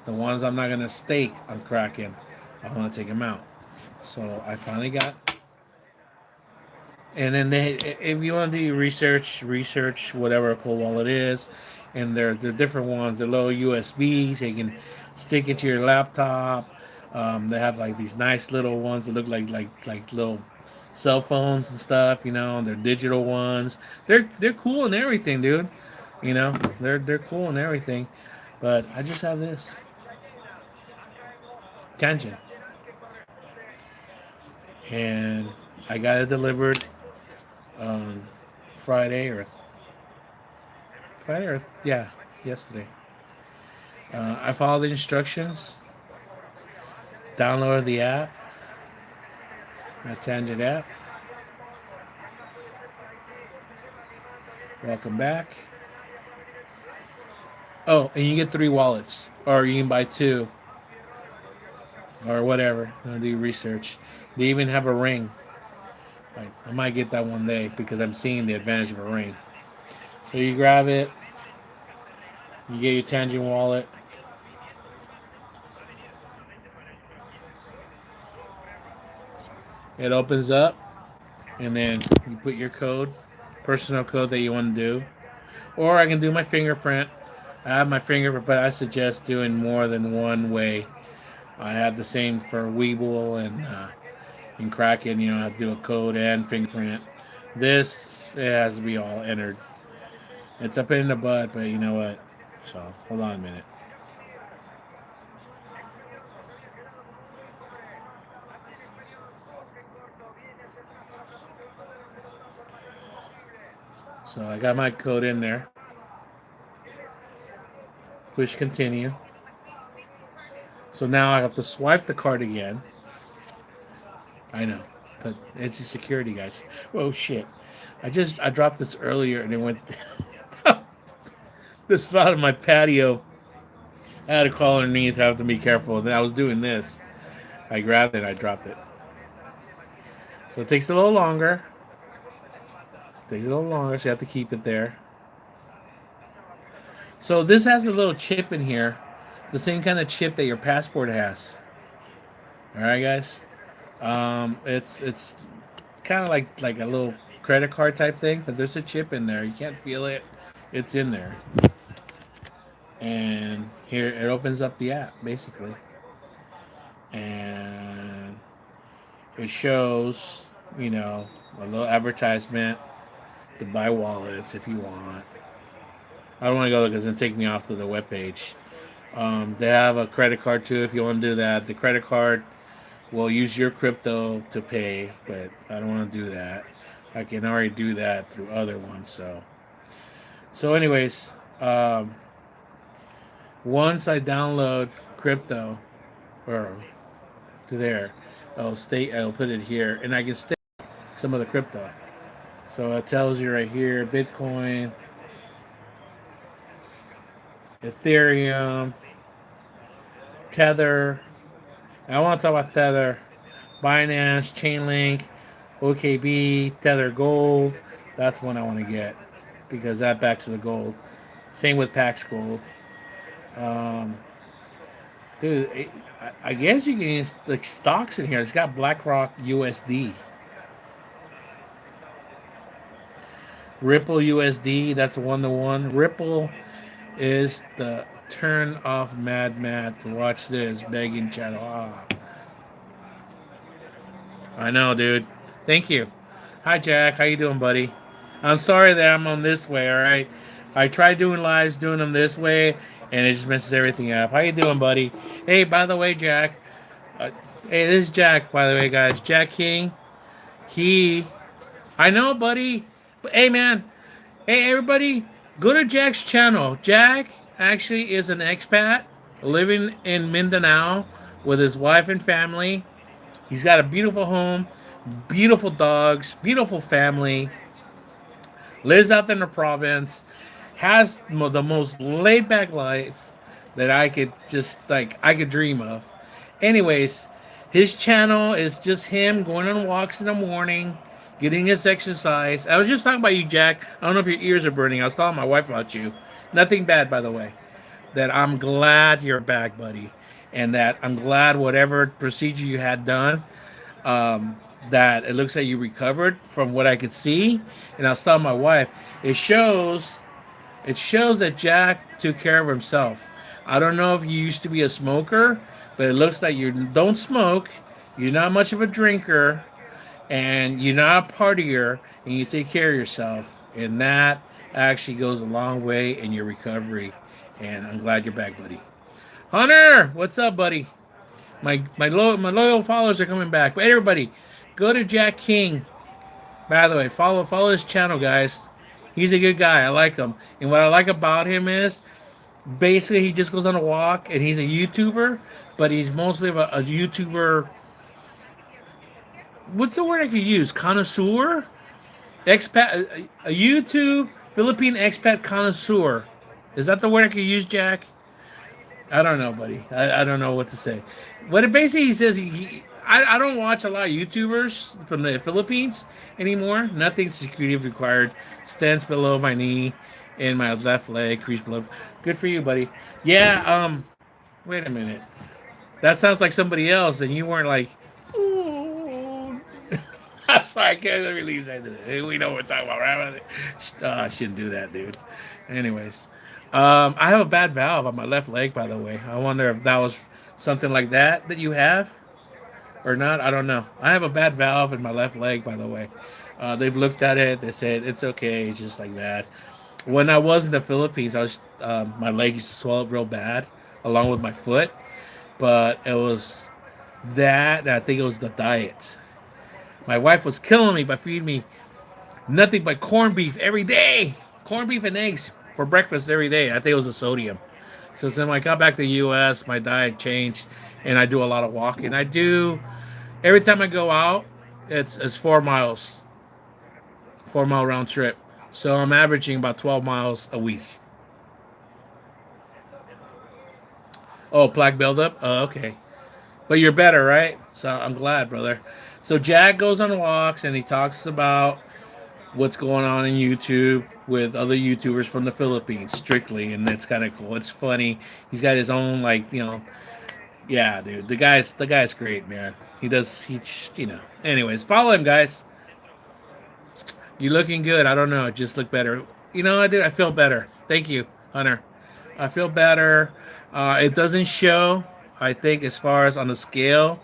The ones I'm not gonna stake on Kraken, I want to take them out. So I finally got. And then if you want to do your research whatever a cool wallet is, and they're different ones. They're little USBs. So you can stick it to your laptop. They have like these nice little ones that look like little cell phones and stuff. You know, they're digital ones. They're cool and everything, dude. You know, they're cool and everything. But I just have this tangent, and I got it delivered on Friday or yeah, yesterday. I followed the instructions, downloaded the app, my Tangent app. Welcome back. Oh, and you get 3 wallets, or you can buy 2, or whatever. I'll do research. They even have a ring. I might get that one day because I'm seeing the advantage of a ring. So you grab it, you get your Tangent wallet. It opens up, and then you put your code, personal code that you want to do. Or I can do my fingerprint. I have my fingerprint, but I suggest doing more than one way. I have the same for Weeble and in Kraken. You know, I have to do a code and fingerprint. This it has to be all entered. It's up in the butt, but you know what? So hold on a minute. So I got my code in there. Push continue. So now I have to swipe the card again. I know, but it's a security, guys. Oh shit! I dropped this earlier and it went. This out of my patio. I had to crawl underneath. I have to be careful. Then I was doing this. I grabbed it. I dropped it. So it takes a little longer. Takes a little longer. So you have to keep it there. So this has a little chip in here, the same kind of chip that your passport has. All right, guys. It's kind of like a little credit card type thing, but there's a chip in there. You can't feel it. It's in there. And here it opens up the app basically, and it shows, you know, a little advertisement to buy wallets if you want. I don't want to go there because it'll take me off to the webpage. They have a credit card too if you want to do that. The credit card will use your crypto to pay, but I don't want to do that. I can already do that through other ones. So anyways, once I download crypto or to there, I'll put it here, and I can stake some of the crypto. So it tells you right here, Bitcoin, Ethereum, Tether. I want to talk about Tether, Binance, Chainlink, OKB, Tether Gold. That's one I want to get because that backs the gold. Same with Pax Gold. Um, Dude, I guess you can use the stocks in here. It's got BlackRock USD, Ripple USD. That's a 1-to-1. Ripple is the turn off Mad Matt to watch this begging channel. Ah, I know, dude. Thank you. Hi, Jack. How you doing, buddy? I'm sorry that I'm on this way. All right. I tried doing lives, doing them this way, and it just messes everything up. How you doing, buddy? Hey, by the way, Jack. Uh, hey, this is Jack. By the way, guys, Jack King. He. I know, buddy. But hey, man. Hey, everybody. Go to Jack's channel. Jack actually is an expat living in Mindanao with his wife and family. He's got a beautiful home, beautiful dogs, beautiful family, lives out in the province, has the most laid back life that I could just like I could dream of. Anyways, his channel is just him going on walks in the morning, getting his exercise. I was just talking about you, Jack. I don't know if your ears are burning. I was telling my wife about you. Nothing bad, by the way. That I'm glad you're back, buddy, and that I'm glad whatever procedure you had done, um, that it looks like you recovered from what I could see. And I was telling my wife, it shows it shows that Jack took care of himself. I don't know if you used to be a smoker, but it looks like you don't smoke. You're not much of a drinker, and you're not a partier, and you take care of yourself. And that actually goes a long way in your recovery. And I'm glad you're back, buddy. Hunter, what's up, buddy? My loyal followers are coming back. But everybody, go to Jack King. By the way, follow his channel, guys. He's a good guy. I like him. And what I like about him is basically he just goes on a walk and he's a YouTuber, but he's mostly a YouTuber. What's the word I could use? Connoisseur? Expat, a YouTube Philippine expat connoisseur. Is that the word I could use, Jack? I don't know, buddy. I don't know what to say. But it basically he says I don't watch a lot of YouTubers from the Philippines anymore. Nothing security required. Stents below my knee and my left leg, crease below. Good for you, buddy. Yeah. Wait a minute. That sounds like somebody else, and you weren't like. Ooh. Sorry, I can't release that. We know what we're talking about, right? I shouldn't do that, dude. Anyways, I have a bad valve on my left leg, by the way. I wonder if that was something like that you have or not. I don't know. I have a bad valve in my left leg, by the way. They've looked at it. They said it's okay. It's just like that. When I was in the Philippines, I was my leg used to swell up real bad, along with my foot. But it was that. And I think it was the diet. My wife was killing me by feeding me nothing but corned beef every day. Corned beef and eggs for breakfast every day. I think it was the sodium. So then when I got back to the U.S., my diet changed, and I do a lot of walking. I do every time I go out, it's 4 miles, 4 mile round trip. So I'm averaging about 12 miles a week. Oh, plaque buildup. Oh, okay. But you're better, right? So I'm glad, brother. So Jack goes on walks and he talks about what's going on in YouTube with other YouTubers from the Philippines, strictly, and it's kind of cool. It's funny. He's got his own yeah, dude. The guy's great, man. He. Anyways, follow him, guys. You looking good? I don't know. It just looked better. I did. I feel better. Thank you, Hunter. I feel better. It doesn't show, I think, as far as on the scale,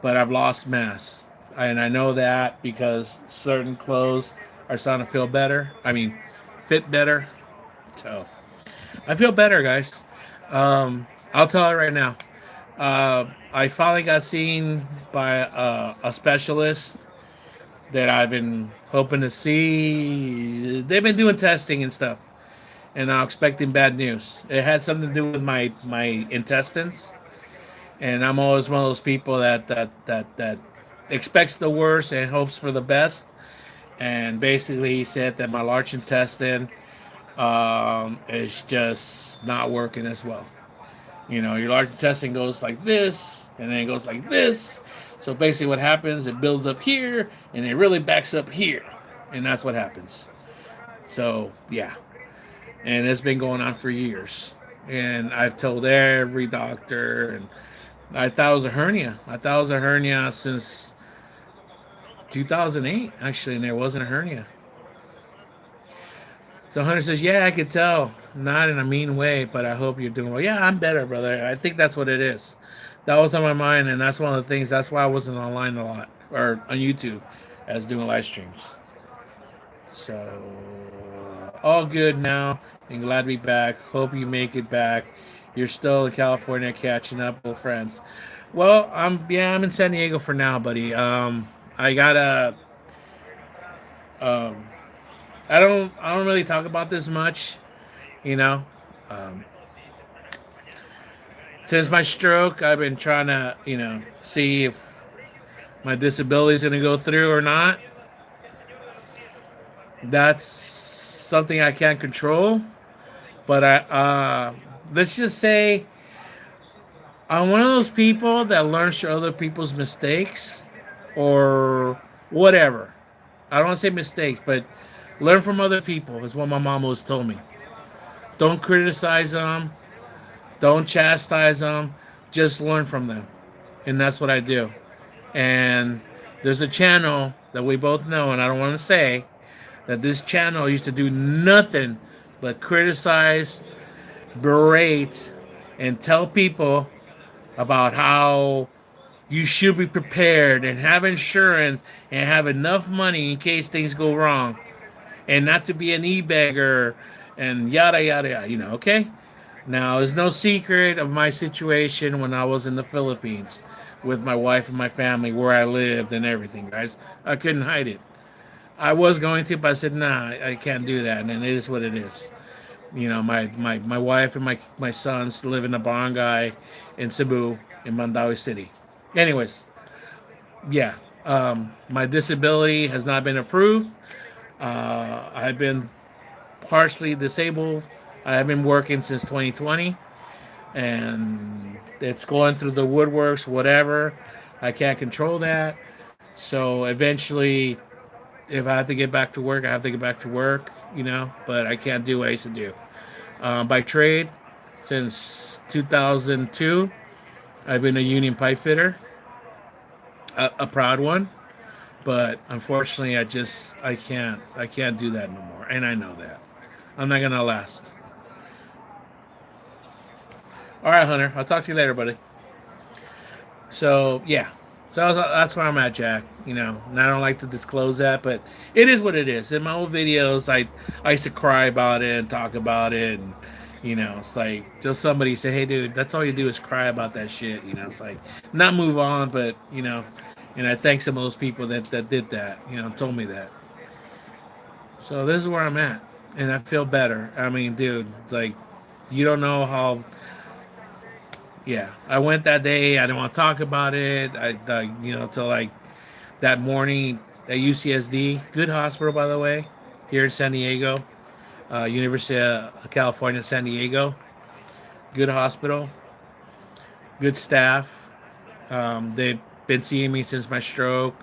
but I've lost mass. And I know that because certain clothes are starting to feel better. I mean, fit better. So I feel better, guys. I'll tell you right now. I finally got seen by a specialist that I've been hoping to see. They've been doing testing and stuff, and I'm expecting bad news. It had something to do with my intestines, and I'm always one of those people that expects the worst and hopes for the best. And basically, he said that my large intestine is just not working as well. Your large intestine goes like this, and then it goes like this. So basically, what happens? It builds up here, and it really backs up here, and that's what happens. So yeah, and it's been going on for years. And I've told every doctor, and I thought it was a hernia. I thought it was a hernia since 2008, actually, and there wasn't a hernia. So Hunter says, "Yeah, I could tell. Not in a mean way, but I hope you're doing well." Yeah, I'm better, brother. I think that's what it is. That was on my mind, and that's one of the things. That's why I wasn't online a lot or on YouTube, as doing live streams. So all good now, and glad to be back. Hope you make it back. You're still in California, catching up, old friends. Well, I'm in San Diego for now, buddy. I gotta um, I don't really talk about this much, you know. Um, since my stroke, I've been trying to, see if my disability is going to go through or not. That's something I can't control. But let's just say I'm one of those people that learns from other people's mistakes or whatever. I don't want to say mistakes, but learn from other people is what my mom always told me. Don't criticize them. Don't chastise them. Just learn from them. And that's what I do. And there's a channel that we both know, and I don't want to say that this channel used to do nothing but criticize, berate, and tell people about how you should be prepared and have insurance and have enough money in case things go wrong and not to be an e-beggar and yada yada yada, okay? Now, it's no secret of my situation when I was in the Philippines with my wife and my family, where I lived and everything, guys. I couldn't hide it. I was going to, but I said, nah, I can't do that. And it is what it is. My wife and my sons live in a barangay in Cebu, in Mandawi City. Anyways, yeah, my disability has not been approved. I've been partially disabled. I've been working since 2020, and it's going through the woodworks, whatever. I can't control that. So eventually, if I have to get back to work, I have to get back to work, but I can't do what I used to do. By trade, since 2002, I've been a union pipe fitter, a proud one. But unfortunately, I can't do that no more, and I know that. I'm not gonna last. All right, Hunter. I'll talk to you later, buddy. So yeah, so that's where I'm at, Jack. And I don't like to disclose that, but it is what it is. In my old videos, I used to cry about it and talk about it, and it's like till somebody say, "Hey, dude, that's all you do is cry about that shit." It's like not move on, but and I thank some of those people that did that. Told me that. So this is where I'm at, and I feel better. I mean, dude, it's like you don't know how. Yeah, I went that day. I didn't want to talk about it. Till like that morning at UCSD, good hospital by the way, here in San Diego, University of California, San Diego. Good hospital, good staff. They've been seeing me since my stroke.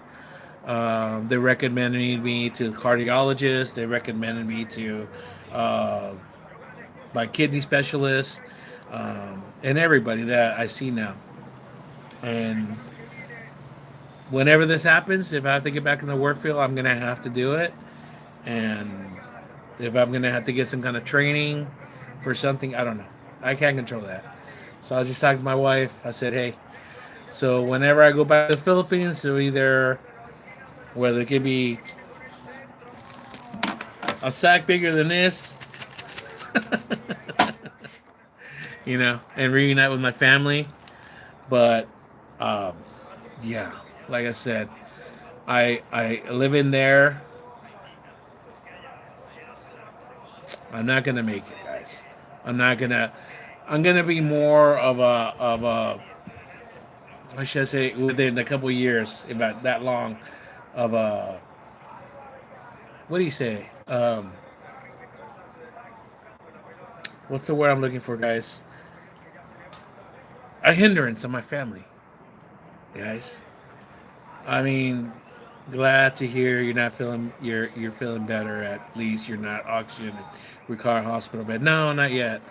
They recommended me to cardiologists. They recommended me to uh, my kidney specialist, and everybody that I see now. And whenever this happens, if I have to get back in the work field, I'm gonna have to do it. And if I'm gonna have to get some kind of training for something, I don't know. I can't control that. So I just talked to my wife. I said, hey, so whenever I go back to the Philippines, so either whether it could be a sack bigger than this, and reunite with my family. But um, yeah, like I said, I live in there. I'm not gonna make it, guys. I'm not gonna. I'm gonna be more of a. I should say within a couple of years, about that long, of a. What do you say? What's the word I'm looking for, guys? A hindrance on my family, guys. I mean, glad to hear you're not feeling you're feeling better. At least you're not oxygen and require hospital bed. No, not yet.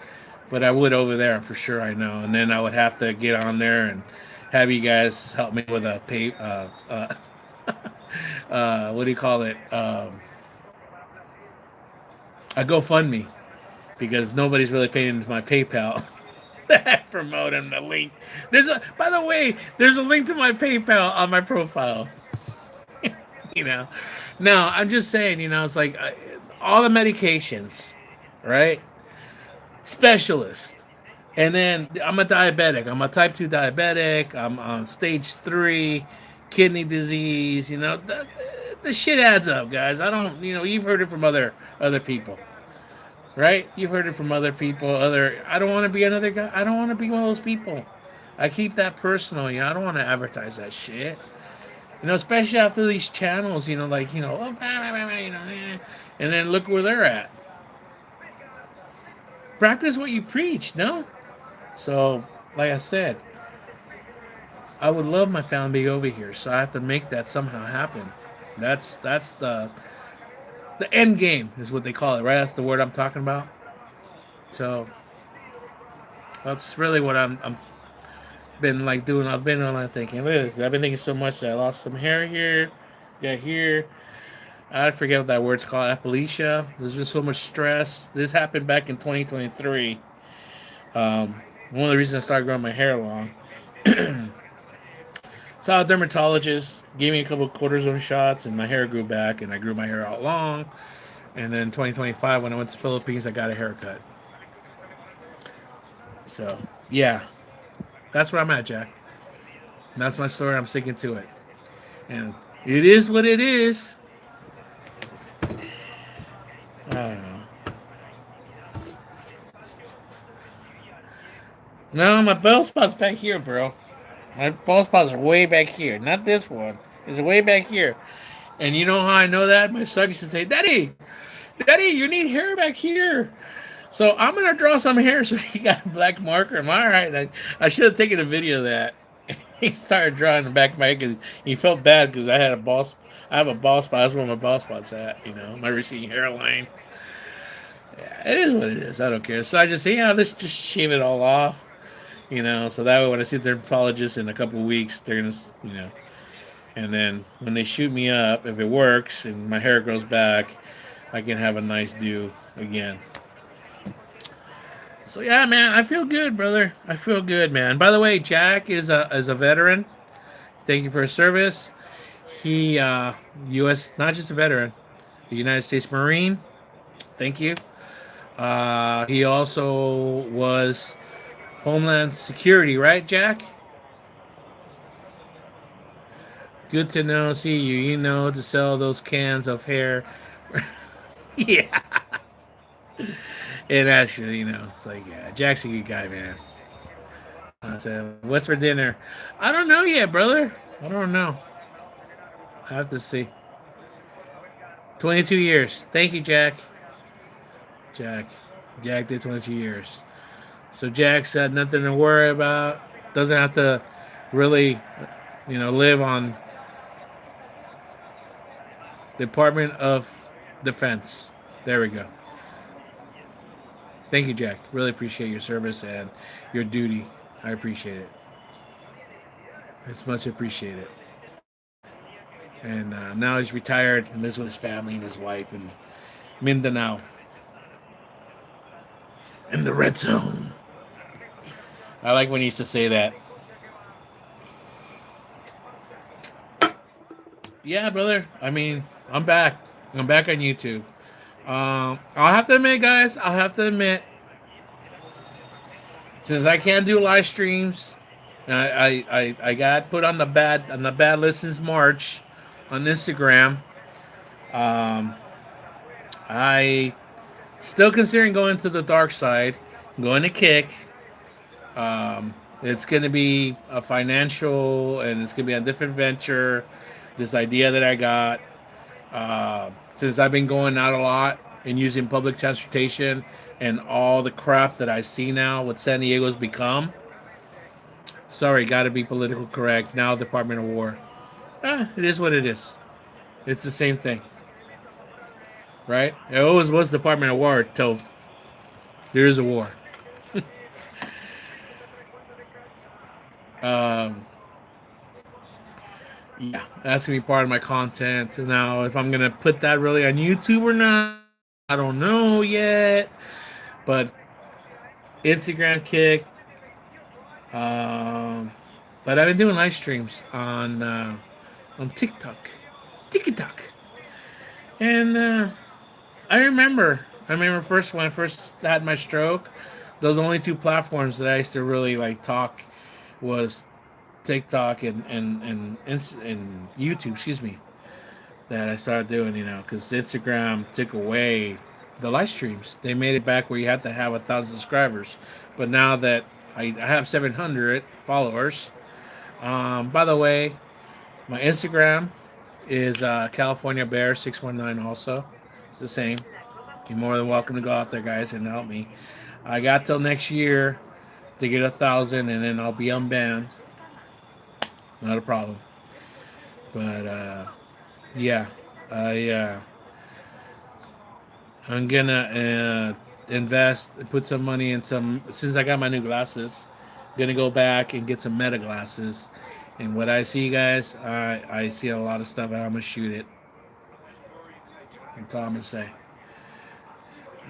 but I would over there for sure. I know, and then I would have to get on there and have you guys help me with a pay. What do you call it? A GoFundMe because nobody's really paying into my PayPal. Promote him the link. By the way, there's a link to my PayPal on my profile. you know, no, I'm just saying. It's like all the medications, right? Specialist. And then I'm a diabetic. I'm a type 2 diabetic. I'm on stage 3 kidney disease. The shit adds up, guys. I don't, you've heard it from other people, right? You've heard it from other people. I don't want to be another guy. I don't want to be one of those people. I keep that personal. I don't want to advertise that shit. Especially after these channels, like, oh, and then look where they're at. Practice what you preach, no? So, like I said, I would love my family to be over here, so I have to make that somehow happen. That's the end game, is what they call it, right? That's the word I'm talking about. So that's really what I'm been like doing. I've been on thinking. Look at this. I've been thinking so much that I lost some hair here, got here. I forget what that word's called. Appalachia. There's been so much stress. This happened back in 2023. One of the reasons I started growing my hair long. Saw a dermatologist, gave me a couple of cortisone shots, and my hair grew back, and I grew my hair out long. And then 2025, when I went to the Philippines, I got a haircut. So, yeah, that's where I'm at, Jack. And that's my story. I'm sticking to it. And it is what it is. I don't know. No, my bald spot's back here, bro. My bald spot's way back here. Not this one. It's way back here. And you know how I know that? My son used to say, Daddy, you need hair back here. So I'm going to draw some hair. So he got a black marker. I'm all right. I should have taken a video of that. He started drawing the back of my head because he felt bad because I have a bald spot. That's where my bald spot's at, my receding hairline. Yeah, it is what it is. I don't care. So I just say, let's just shave it all off. So that way when I see the dermatologist in a couple of weeks, they're going to, and then when they shoot me up, if it works and my hair grows back, I can have a nice do again. So yeah, man, I feel good, brother. I feel good, man. By the way, Jack is a veteran. Thank you for his service. He, U.S., not just a veteran, a United States Marine. Thank you. He also was Homeland Security, right, Jack? Good to know. See you. To sell those cans of hair. Yeah. And actually, it's like, yeah, Jack's a good guy, man. I said, what's for dinner? I don't know yet, brother. I don't know. I have to see. 22 years. Thank you, Jack. Jack did 22 years. So Jack said nothing to worry about. Doesn't have to really, live on Department of Defense. There we go. Thank you, Jack. Really appreciate your service and your duty. I appreciate it. It's much appreciated. And now he's retired and lives with his family and his wife in Mindanao. In the red zone. I like when he used to say that. Yeah, brother. I mean, I'm back. I'm back on YouTube. I'll have to admit, guys. Since I can't do live streams, I got put on the bad list since March on Instagram. I still considering going to the dark side, going to Kick. It's going to be a financial, and it's going to be a different venture. This idea that I got, since I've been going out a lot and using public transportation and all the crap that I see now, what San Diego's become. Sorry, got to be political correct. Now Department of War. It is what it is. It's the same thing. Right? It always was Department of War until there is a war. Um, yeah, that's gonna be part of my content. Now, if I'm gonna put that really on YouTube or not, I don't know yet. But Instagram kick. Um, but I've been doing live streams on TikTok, and I remember first when I first had my stroke. Those only two platforms that I used to really like talk was TikTok and YouTube. Excuse me. That I started doing, because Instagram took away the live streams. They made it back where you have to have 1,000 subscribers. But now that I have 700 followers, by the way, my Instagram is CaliforniaBear619 also. It's the same. You're more than welcome to go out there, guys, and help me. I got till next year to get 1,000, and then I'll be unbanned. Not a problem. But yeah, I I'm gonna invest, put some money in some. Since I got my new glasses, I'm gonna go back and get some Meta glasses. And what I see, guys, I see a lot of stuff, and I'm gonna shoot it. That's all I'm gonna say.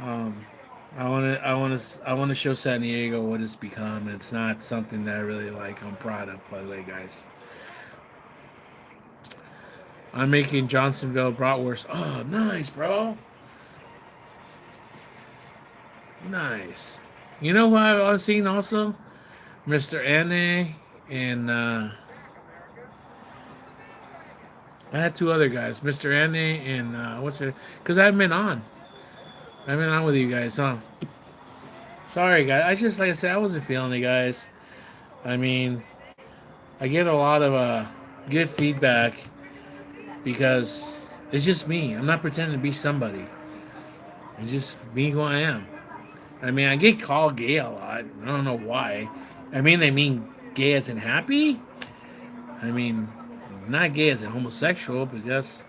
Um, I wanna show San Diego what it's become. It's not something that I really like. I'm proud of, by the way, guys. I'm making Johnsonville bratwurst. Oh, nice, bro. Nice. You know who I was seeing also? Mr. Anne and I had two other guys, Mr. Anne and what's it? Because I've been on with you guys, huh? Sorry, guys. I just like I said, I wasn't feeling it, guys. I mean, I get a lot of good feedback because it's just me. I'm not pretending to be somebody. It's just me who I am. I mean, I get called gay a lot. I don't know why. I mean, they mean gay as in happy. I mean, not gay as in homosexual, but that's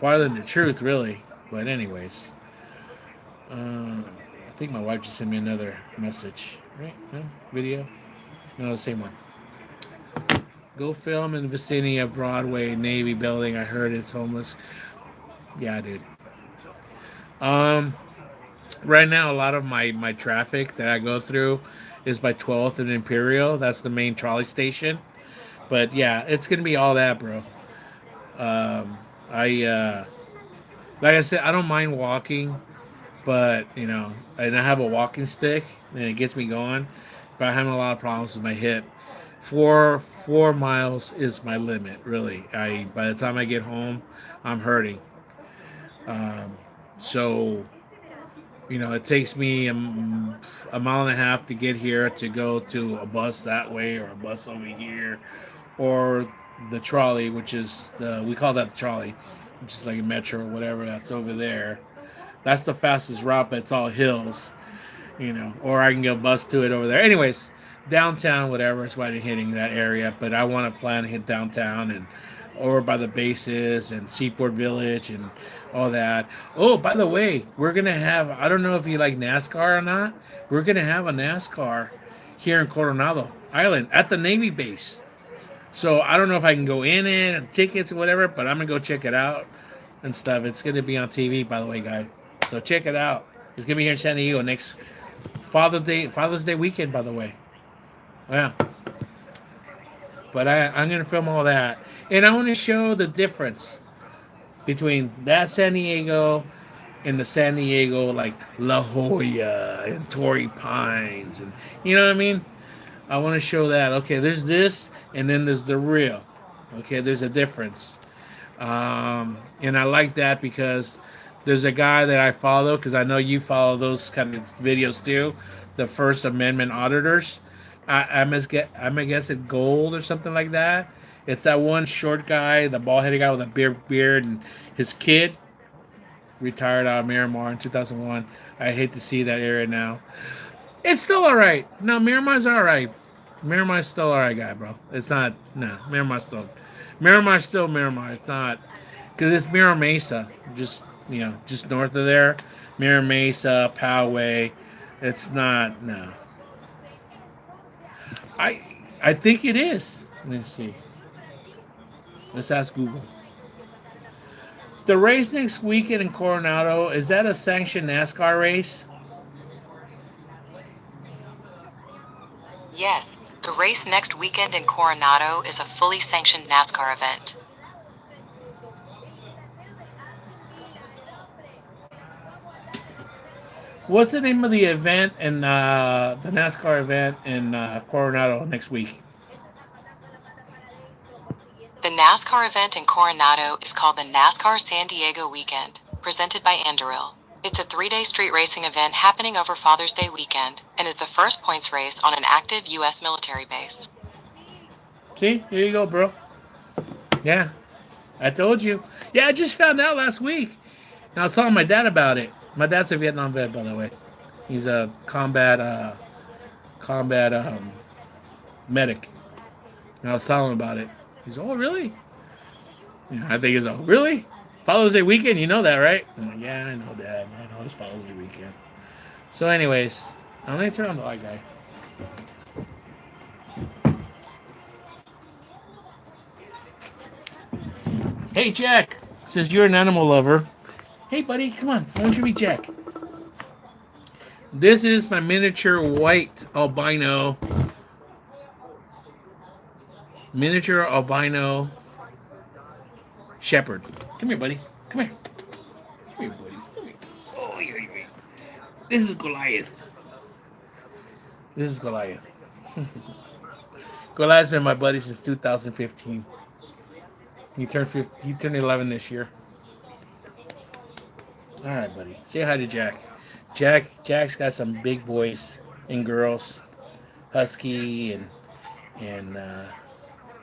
farther than the truth, really. But anyways, I think my wife just sent me another message. Right? No? Video? No, the same one. Go film in the vicinity of Broadway Navy building. I heard it's homeless. Yeah, dude. Um, right now, a lot of my traffic that I go through is by 12th and Imperial. That's the main trolley station. But yeah, it's gonna be all that, bro. I like I said, I don't mind walking, but and I have a walking stick, and it gets me going. But I'm having a lot of problems with my hip. Four miles is my limit, really. I By the time I get home, I'm hurting. Um, so it takes me a mile and a half to get here to go to a bus that way or a bus over here or the trolley, which is we call that the trolley, which is like a metro or whatever that's over there. That's the fastest route, but it's all hills, or I can get a bus to it over there. Anyways, downtown, whatever, is why I'm hitting that area, but I want to plan to hit downtown and over by the bases and Seaport Village and all that. Oh, by the way, we're going to have, I don't know if you like NASCAR or not, we're going to have a NASCAR here in Coronado Island at the Navy base. So I don't know if I can go in it and tickets or whatever, but I'm gonna go check it out and stuff. It's gonna be on TV, by the way, guys. So check it out. It's gonna be here in San Diego next Father's Day weekend, by the way. Yeah. But I'm gonna film all that, and I want to show the difference between that San Diego and the San Diego like La Jolla and Torrey Pines, and you know what I mean. I want to show that. Okay, there's this, and then there's the real. Okay, there's a difference. And I like that because there's a guy that I follow because I know you follow those kind of videos too. The First Amendment auditors. I'm gonna guess it Gold or something like that. It's that one short guy, the bald-headed guy with a beard, and his kid retired out of Miramar in 2001. I hate to see that area now. It's still all right. No, Miramar's all right. Miramar's still all right, guy, bro. It's not. No, Miramar's still Miramar. It's not because it's Mira Mesa, just north of there. Mira Mesa, Poway. It's not. No. I I think it is. Let's see. Let's ask Google. The race next weekend in Coronado, is that a sanctioned NASCAR race? Yes, the race next weekend in Coronado is a fully sanctioned NASCAR event. What's the name of the event and the NASCAR event in Coronado next week? The NASCAR event in Coronado is called the NASCAR San Diego Weekend, presented by Anduril. It's a 3-day street racing event happening over Father's Day weekend and is the first points race on an active U.S. military base. See, here you go, bro. Yeah, I told you. Yeah, I just found out last week. And I was telling my dad about it. My dad's a Vietnam vet, by the way. He's a combat medic. And I was telling him about it. He's, oh, really? Yeah, I think he's, oh, really? Father's Day weekend, you know that, right? I'm like, yeah, I know, Dad. I know it's Father's Day weekend. So, anyways, I'm going to turn on the light, guy. Hey, Jack. Says you're an animal lover. Hey, buddy, come on. Why don't you meet Jack? This is my miniature white albino shepherd. Come here, buddy. Come here. Come here, buddy. Come here. Oh, here. This is Goliath. This is Goliath. Goliath's been my buddy since 2015. He turned 11 this year. All right, buddy. Say hi to Jack. Jack's got some big boys and girls, husky and uh,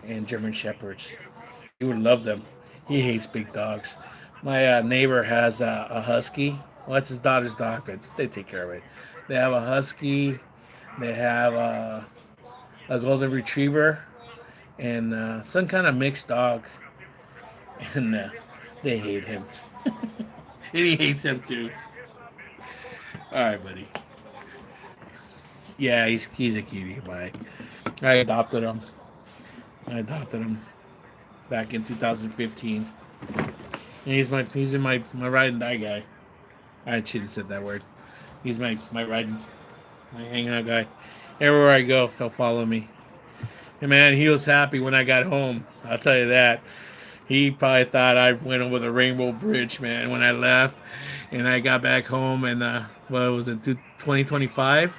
and German shepherds. He would love them. He hates big dogs. My neighbor has a husky. Well, it's his daughter's dog, but they take care of it. They have a husky. They have a golden retriever and some kind of mixed dog, and they hate him. And he hates them too. All right, buddy. Yeah, he's a cutie. Bye. I adopted him. I adopted him back in 2015. And he's been my ride and die guy. I shouldn't have said that word. He's my ride, my hang out guy. Everywhere I go, he'll follow me. And man, he was happy when I got home. I'll tell you that. He probably thought I went over the Rainbow Bridge, man, when I left. And I got back home, and well, it was in 2025.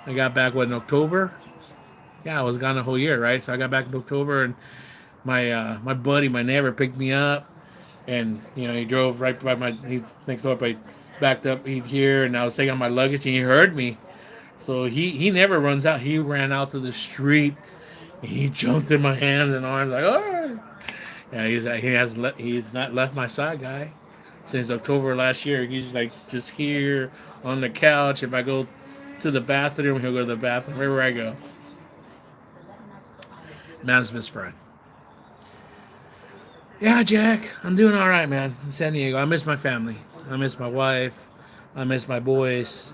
I got back, what, in October? Yeah, I was gone the whole year, right? So I got back in October, and my buddy, my neighbor, picked me up, and he drove right by he's next door, but backed up here, and I was taking my luggage, and he heard me. So he never runs out. He ran out to the street, and he jumped in my hands and arms like, oh. Yeah, he's not left my side, guy, since October last year. He's like just here on the couch. If I go to the bathroom, he'll go to the bathroom wherever I go. Man's best friend. Yeah, Jack, I'm doing all right, man. In San Diego, I miss my family. I miss my wife. I miss my boys.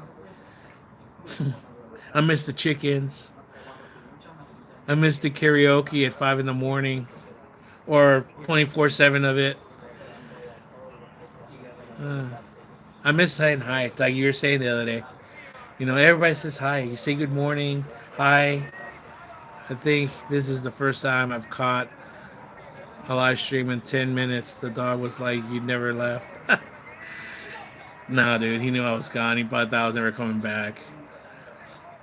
I miss the chickens. I miss the karaoke at 5 in the morning, or 24/7 of it. I miss saying hi, like you were saying the other day. Everybody says hi. You say good morning, hi. I think this is the first time I've caught a live stream in 10 minutes. The dog was like, "You never left." Nah, dude, he knew I was gone. He thought I was never coming back.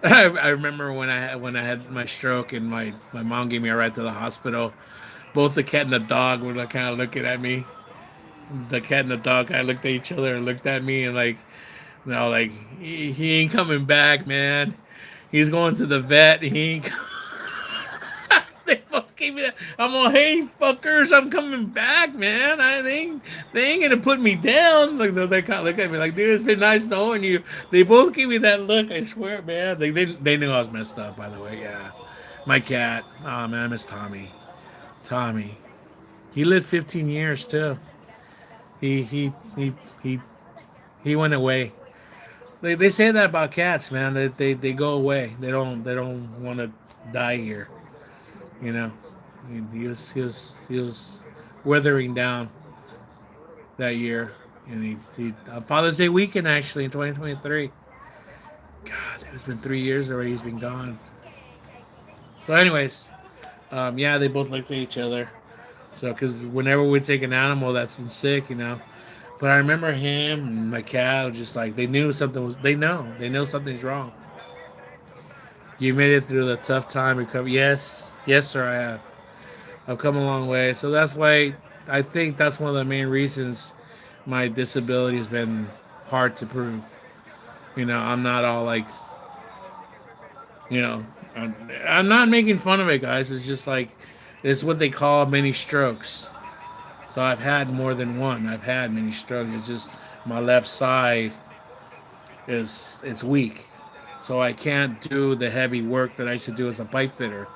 I remember when I had my stroke and my mom gave me a ride to the hospital. Both the cat and the dog were like kind of looking at me. The cat and the dog kind of looked at each other and looked at me and like, like he ain't coming back, man. He's going to the vet. He ain't. They both gave me that. I'm all, hey fuckers, I'm coming back, man. They ain't gonna put me down. Like they kind of look at me like, dude, it's been nice knowing you. They both gave me that look. I swear, man. They knew I was messed up. By the way, yeah. My cat. Oh man, I miss Tommy. Tommy. He lived 15 years too. He he he he he went away. They say that about cats, man. They go away. They don't want to die here. You know, he was weathering down that year, and he Father's Day weekend actually in 2023. God, it's been 3 years already. He's been gone. So, anyways, yeah, they both looked at each other. So, because whenever we take an animal that's been sick, but I remember him and my cat was just like they knew something was. They know something's wrong. You made it through the tough time recovery. Yes, yes, sir, I have. I've come a long way. So that's why I think that's one of the main reasons my disability has been hard to prove. I'm not all like, you know, I'm not making fun of it, guys. It's just like, it's what they call many strokes. So I've had more than one. I've had many strokes. It's just my left side it's weak. So I can't do the heavy work that I used to do as a pipe fitter.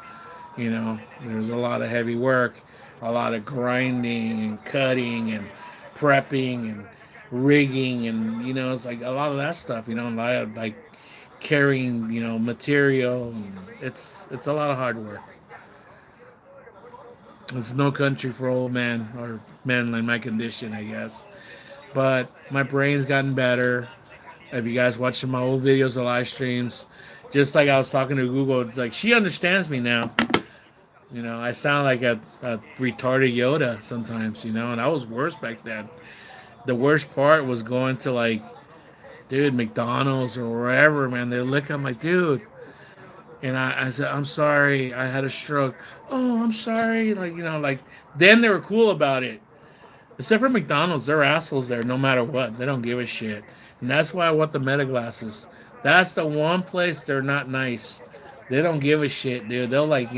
There's a lot of heavy work, a lot of grinding and cutting and prepping and rigging, and it's like a lot of that stuff. A lot of like carrying material. And it's a lot of hard work. It's no country for old men or men in my condition, I guess. But my brain's gotten better. If you guys watching my old videos or live streams, just like I was talking to Google, it's like she understands me now. I sound like a retarded Yoda sometimes, and I was worse back then. The worst part was going to like, dude, McDonald's or wherever, man. They look, I'm like, dude. And I said, I'm sorry, I had a stroke. Oh, I'm sorry. Like, then they were cool about it. Except for McDonald's, they're assholes there no matter what. They don't give a shit. And that's why I want the meta glasses. That's the one place they're not nice. They don't give a shit, dude. They'll like,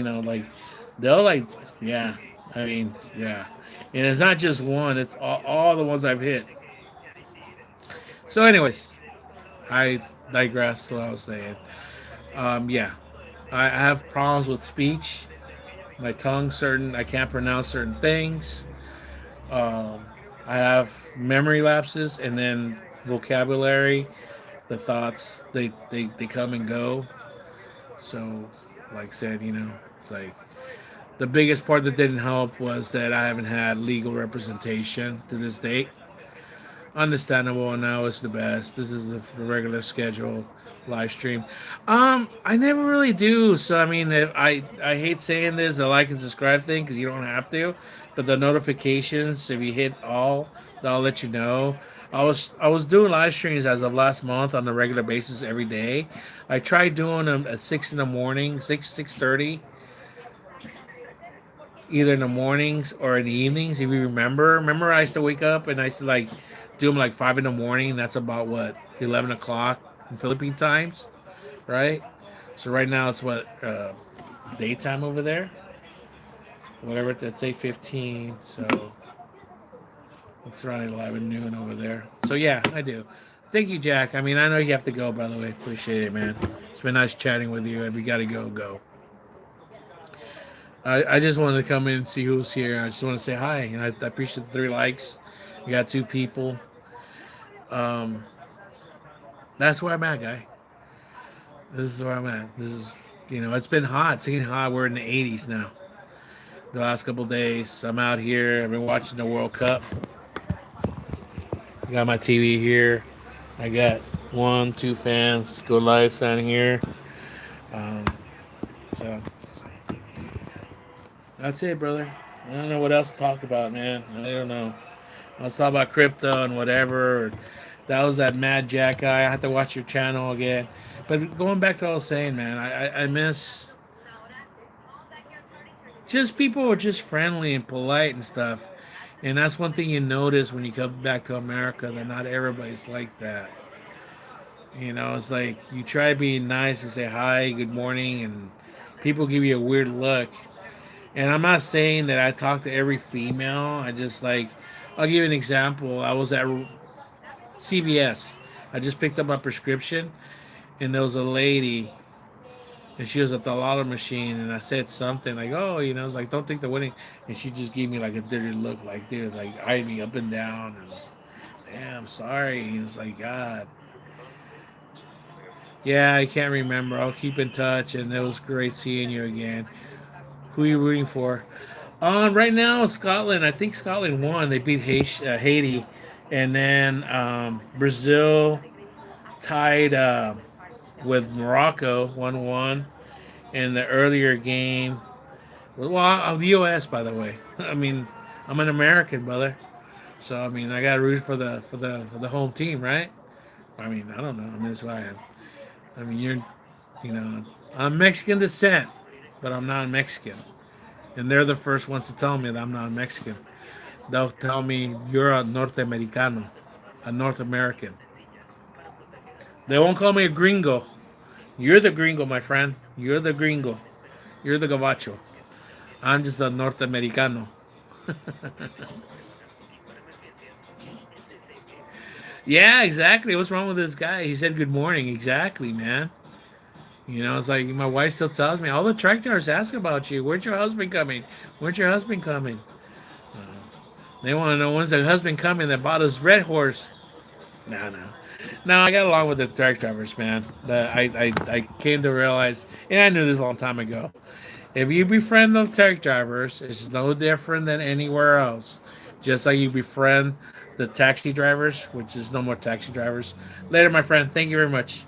yeah. I mean, yeah. And it's not just one, it's all the ones I've hit. So, anyways, I digress what I was saying. Yeah. I have problems with speech. My tongue, I can't pronounce certain things. Um, I have memory lapses and then vocabulary. The thoughts they come and go. So, like I said, it's like the biggest part that didn't help was that I haven't had legal representation to this date. Understandable, and now it's the best. This is the regular schedule live stream. I never really do. So I mean, if I hate saying this, the like and subscribe thing because you don't have to, but the notifications, if you hit all, that'll let you know. I was doing live streams as of last month on a regular basis every day. I tried doing them at 6 in the morning, 6:30, either in the mornings or in the evenings. If you remember, I used to wake up and I used to like do them like 5 in the morning. That's about what 11 o'clock in Philippine times, right? So right now it's what daytime over there, whatever. It's 8:15, so it's around 11 noon over there. So yeah, I do. Thank you, Jack. I mean, I know you have to go. By the way, appreciate it, man. It's been nice chatting with you. If you got to go, go. I just wanted to come in and see who's here. I just want to say hi. I appreciate the 3 likes. You got 2 people. Um, that's where I'm at, guy. This is where I'm at. It's been hot. It's getting hot. We're in the 80s now. The last couple of days, I'm out here. I've been watching the World Cup. I got my TV here. I got 1, 2 fans. Go live standing here. Um, so that's it, brother. I don't know what else to talk about, man. I don't know. Let's talk about crypto and whatever. That was that Mad Jack guy. I have to watch your channel again. But going back to what I was saying, man, I miss just people who are just friendly and polite and stuff. And that's one thing you notice when you come back to America, that not everybody's like that. It's like you try being nice and say hi, good morning, and people give you a weird look. And I'm not saying that I talk to every female. I just like, I'll give you an example. I was at CVS. I just picked up my prescription, and there was a lady, and she was at the lotto machine, and I said something like, "Oh, it's like don't take the winning," and she just gave me like a dirty look, like this, like eyeing me up and down, and damn, sorry. And it's like God, yeah, I can't remember. I'll keep in touch, and it was great seeing you again. Who are you rooting for? Right now, Scotland. I think Scotland won. They beat Haiti, and then Brazil tied with Morocco 1-1 in the earlier game. Well, I'm the U.S. by the way. I mean, I'm an American, brother. So I mean, I got to root for the home team, right? I mean, I don't know. I mean, that's who I am. I mean, you know, I'm Mexican descent, but I'm not Mexican. And they're the first ones to tell me that I'm not Mexican. They'll tell me you're a Norteamericano, a North American. They won't call me a gringo. You're the gringo, my friend. You're the gringo. You're the gabacho. I'm just a Norteamericano. Yeah, exactly. What's wrong with this guy? He said good morning. Exactly, man. You know, it's like my wife still tells me all the truck drivers ask about you. Where's your husband coming? Where's your husband coming? They want to know when's the husband coming that bought us red horse. No, no. No, I got along with the truck drivers, man. I came to realize, and I knew this a long time ago. If you befriend the truck drivers, it's no different than anywhere else. Just like you befriend the taxi drivers, which is no more taxi drivers. Later, my friend. Thank you very much.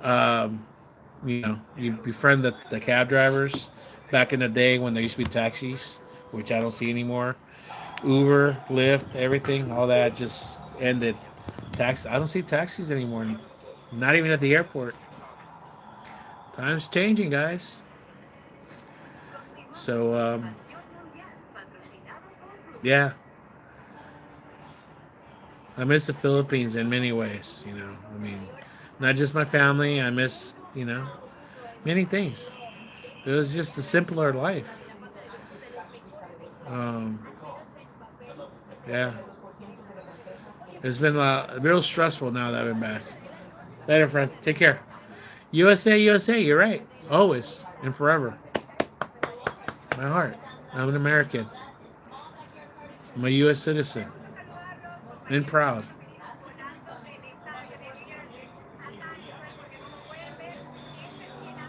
Um, you befriend the cab drivers back in the day when there used to be taxis, which I don't see anymore. Uber, Lyft, everything, all that just ended. I don't see taxis anymore. Not even at the airport. Time's changing, guys. So yeah, I miss the Philippines in many ways. I mean, not just my family. I miss many things. It was just a simpler life. Um, yeah, it's been real stressful now that I've been back. Later, friend. Take care. USA, USA. You're right. Always and forever. My heart. I'm an American. I'm a U.S. citizen and proud.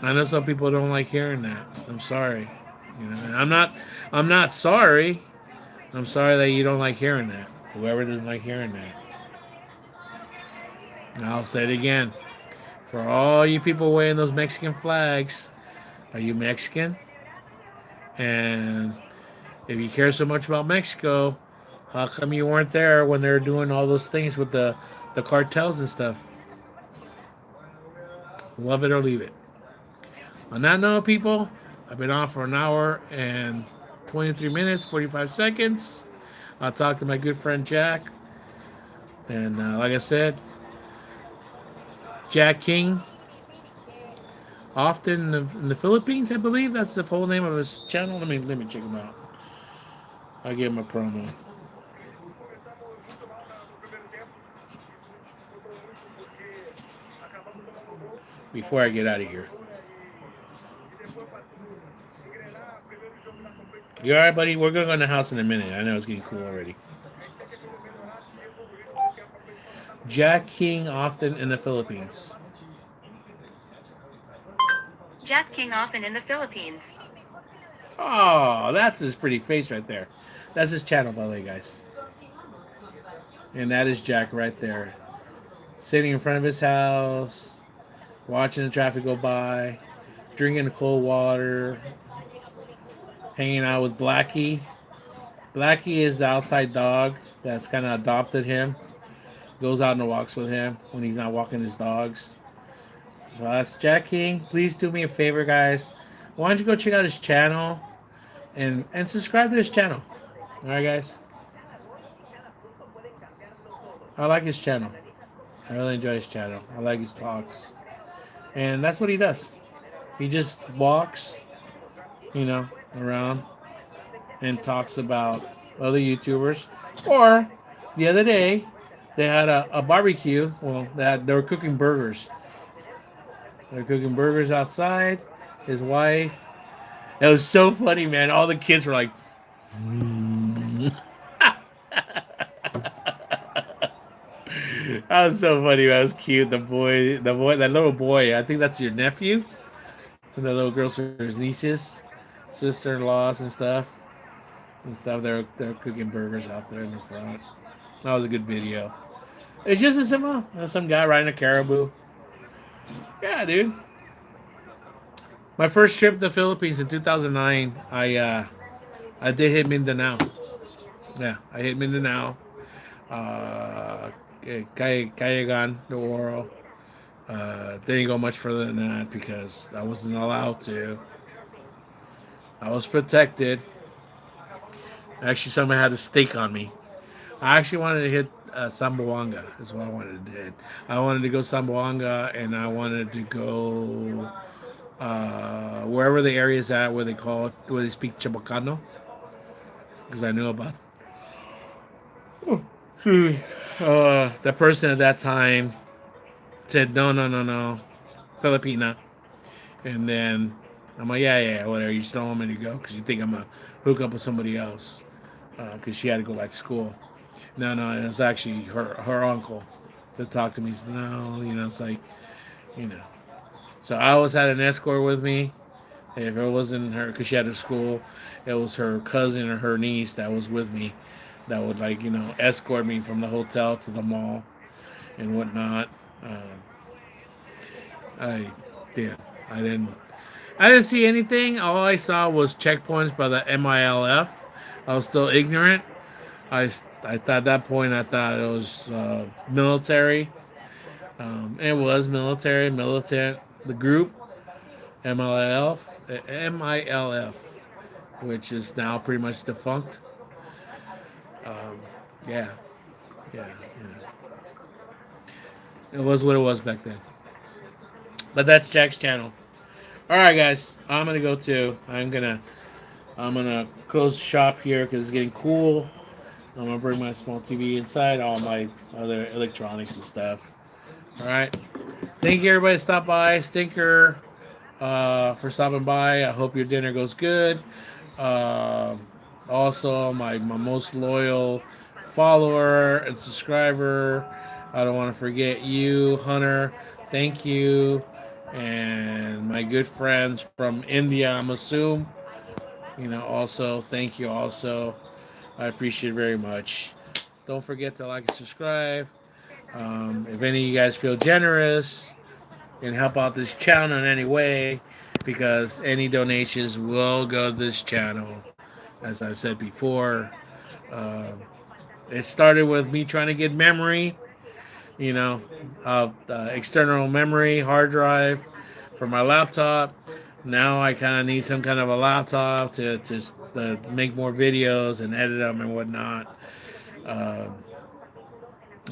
I know some people don't like hearing that. I'm sorry. And I'm not sorry. I'm sorry that you don't like hearing that. Whoever doesn't like hearing that. And I'll say it again. For all you people wearing those Mexican flags, are you Mexican? And if you care so much about Mexico, how come you weren't there when they were doing all those things with the cartels and stuff? Love it or leave it. On that note, people, I've been on for an hour and 23 minutes, 45 seconds. I'll talk to my good friend Jack. And like I said, Jack King, often in the Philippines, I believe. That's the full name of his channel. Let me check him out. I'll give him a promo. Before I get out of here. You alright, buddy? We're going to go in the house in a minute. I know it's getting cool already. Jack King, often in the Philippines. Jack King often in the Philippines. Oh, that's his pretty face right there. That's his channel, by the way, guys. And that is Jack right there. Sitting in front of his house, watching the traffic go by, drinking cold water, hanging out with Blackie. Blackie is the outside dog that's kind of adopted him. Goes out and walks with him when he's not walking his dogs. So that's Jack King. Please do me a favor, guys. Why don't you go check out his channel and subscribe to his channel. All right, guys. I like his channel. I really enjoy his channel. I like his talks, and that's what he does. He just walks, around and talks about other YouTubers. Or the other day, they had a barbecue. Well, they were cooking burgers. They were cooking burgers outside. His wife. It was so funny, man. All the kids were like, "Mm." That was so funny. That was cute. That little boy. I think that's your nephew. And the little girls are his nieces. sister-in-laws and stuff. They're cooking burgers out there in the front. That was a good video. It's just a simple, some guy riding a caribou. Yeah, dude. My first trip to the Philippines in 2009, I did hit Mindanao. Yeah, I hit Mindanao. Uh, Cayegan, the Oro. Didn't go much further than that because I wasn't allowed to. I was protected. Actually, somebody had a stake on me. I actually wanted to hit Sambuanga. Is what I wanted to do. I wanted to go Sambuanga, and I wanted to go wherever the area is at, where they call it, where they speak Chabacano, because I knew about. Oh, excuse me. The person at that time said no, no, no, no, Filipina, and then I'm like, yeah, yeah, whatever. You still want me to go because you think I'm gonna hook up with somebody else because she had to go back to school. No, no, it was actually her uncle that talked to me. He said, no, it's like, you know. So I always had an escort with me. If it wasn't her, because she had a school, it was her cousin or her niece that was with me, that would like escort me from the hotel to the mall and whatnot. I did. I didn't. I didn't see anything. All I saw was checkpoints by the MILF. I was still ignorant. I thought at that point I thought it was military. It was military, militant. The group MILF, MILF, which is now pretty much defunct. Um, yeah, yeah, it was what it was back then. But that's Jack's channel. All right, guys, I'm gonna go too. I'm gonna close shop here because it's getting cool. I'm gonna bring my small TV inside, all my other electronics and stuff. All right. Thank you, everybody. Stop by. Stinker for stopping by. I hope your dinner goes good. Um Also, my most loyal follower and subscriber. I don't want to forget you, Hunter. Thank you. And my good friends from India, I'm assuming. Also, thank you also. I appreciate it very much. Don't forget to like and subscribe. If any of you guys feel generous and help out this channel in any way, because any donations will go to this channel. As I've said before, uh, it started with me trying to get memory, external memory, hard drive for my laptop. Now I kind of need some kind of a laptop to make more videos and edit them and whatnot. Um,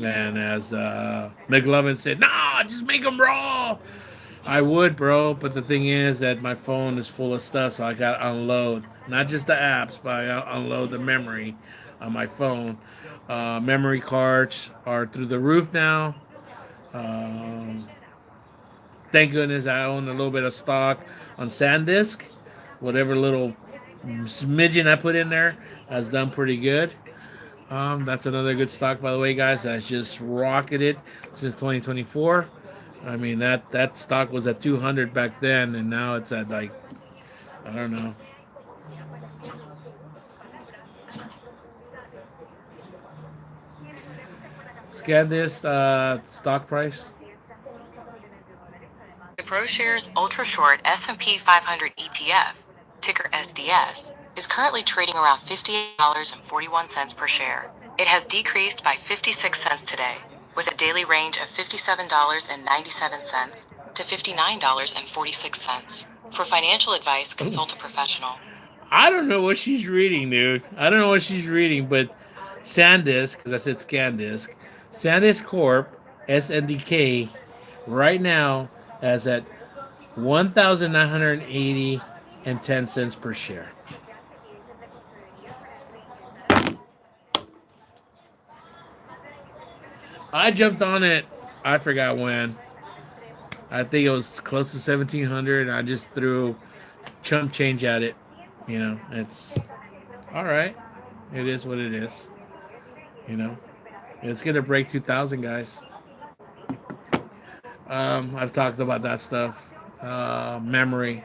and as McLovin said, nah, just make them raw. I would, bro, but the thing is that my phone is full of stuff, so I got to unload. Not just the apps, but I got to unload the memory on my phone. Memory cards are through the roof now. Um, thank goodness I own a little bit of stock on SanDisk. Whatever little smidgen I put in there has done pretty good. That's another good stock, by the way, guys. That's just rocketed since 2024. I mean that stock was at 200 back then, and now it's at like I don't know. Scan this stock price. The ProShares Ultra Short S&P 500 ETF, ticker SDS, is currently trading around $58.41 per share. It has decreased by 56 cents today, with a daily range of $57.97 to $59.46. For financial advice, consult a professional. I don't know what she's reading, dude. I don't know what she's reading, but SanDisk, because I said ScanDisk, SanDisk Corp, SNDK, right now is at 1,980 and 10 cents per share. I jumped on it. I forgot when. I think it was close to 1,700. I just threw chump change at it. It's all right. It is what it is. You know, it's gonna break 2,000, guys. I've talked about that stuff. Memory.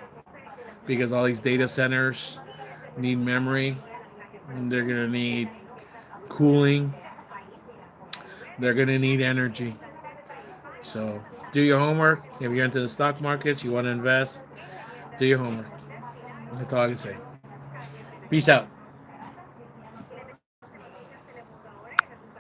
because all these data centers need memory. And they're going to need cooling. They're going to need energy. So do your homework. If you're into the stock markets, you want to invest, do your homework. That's all I can say. Peace out.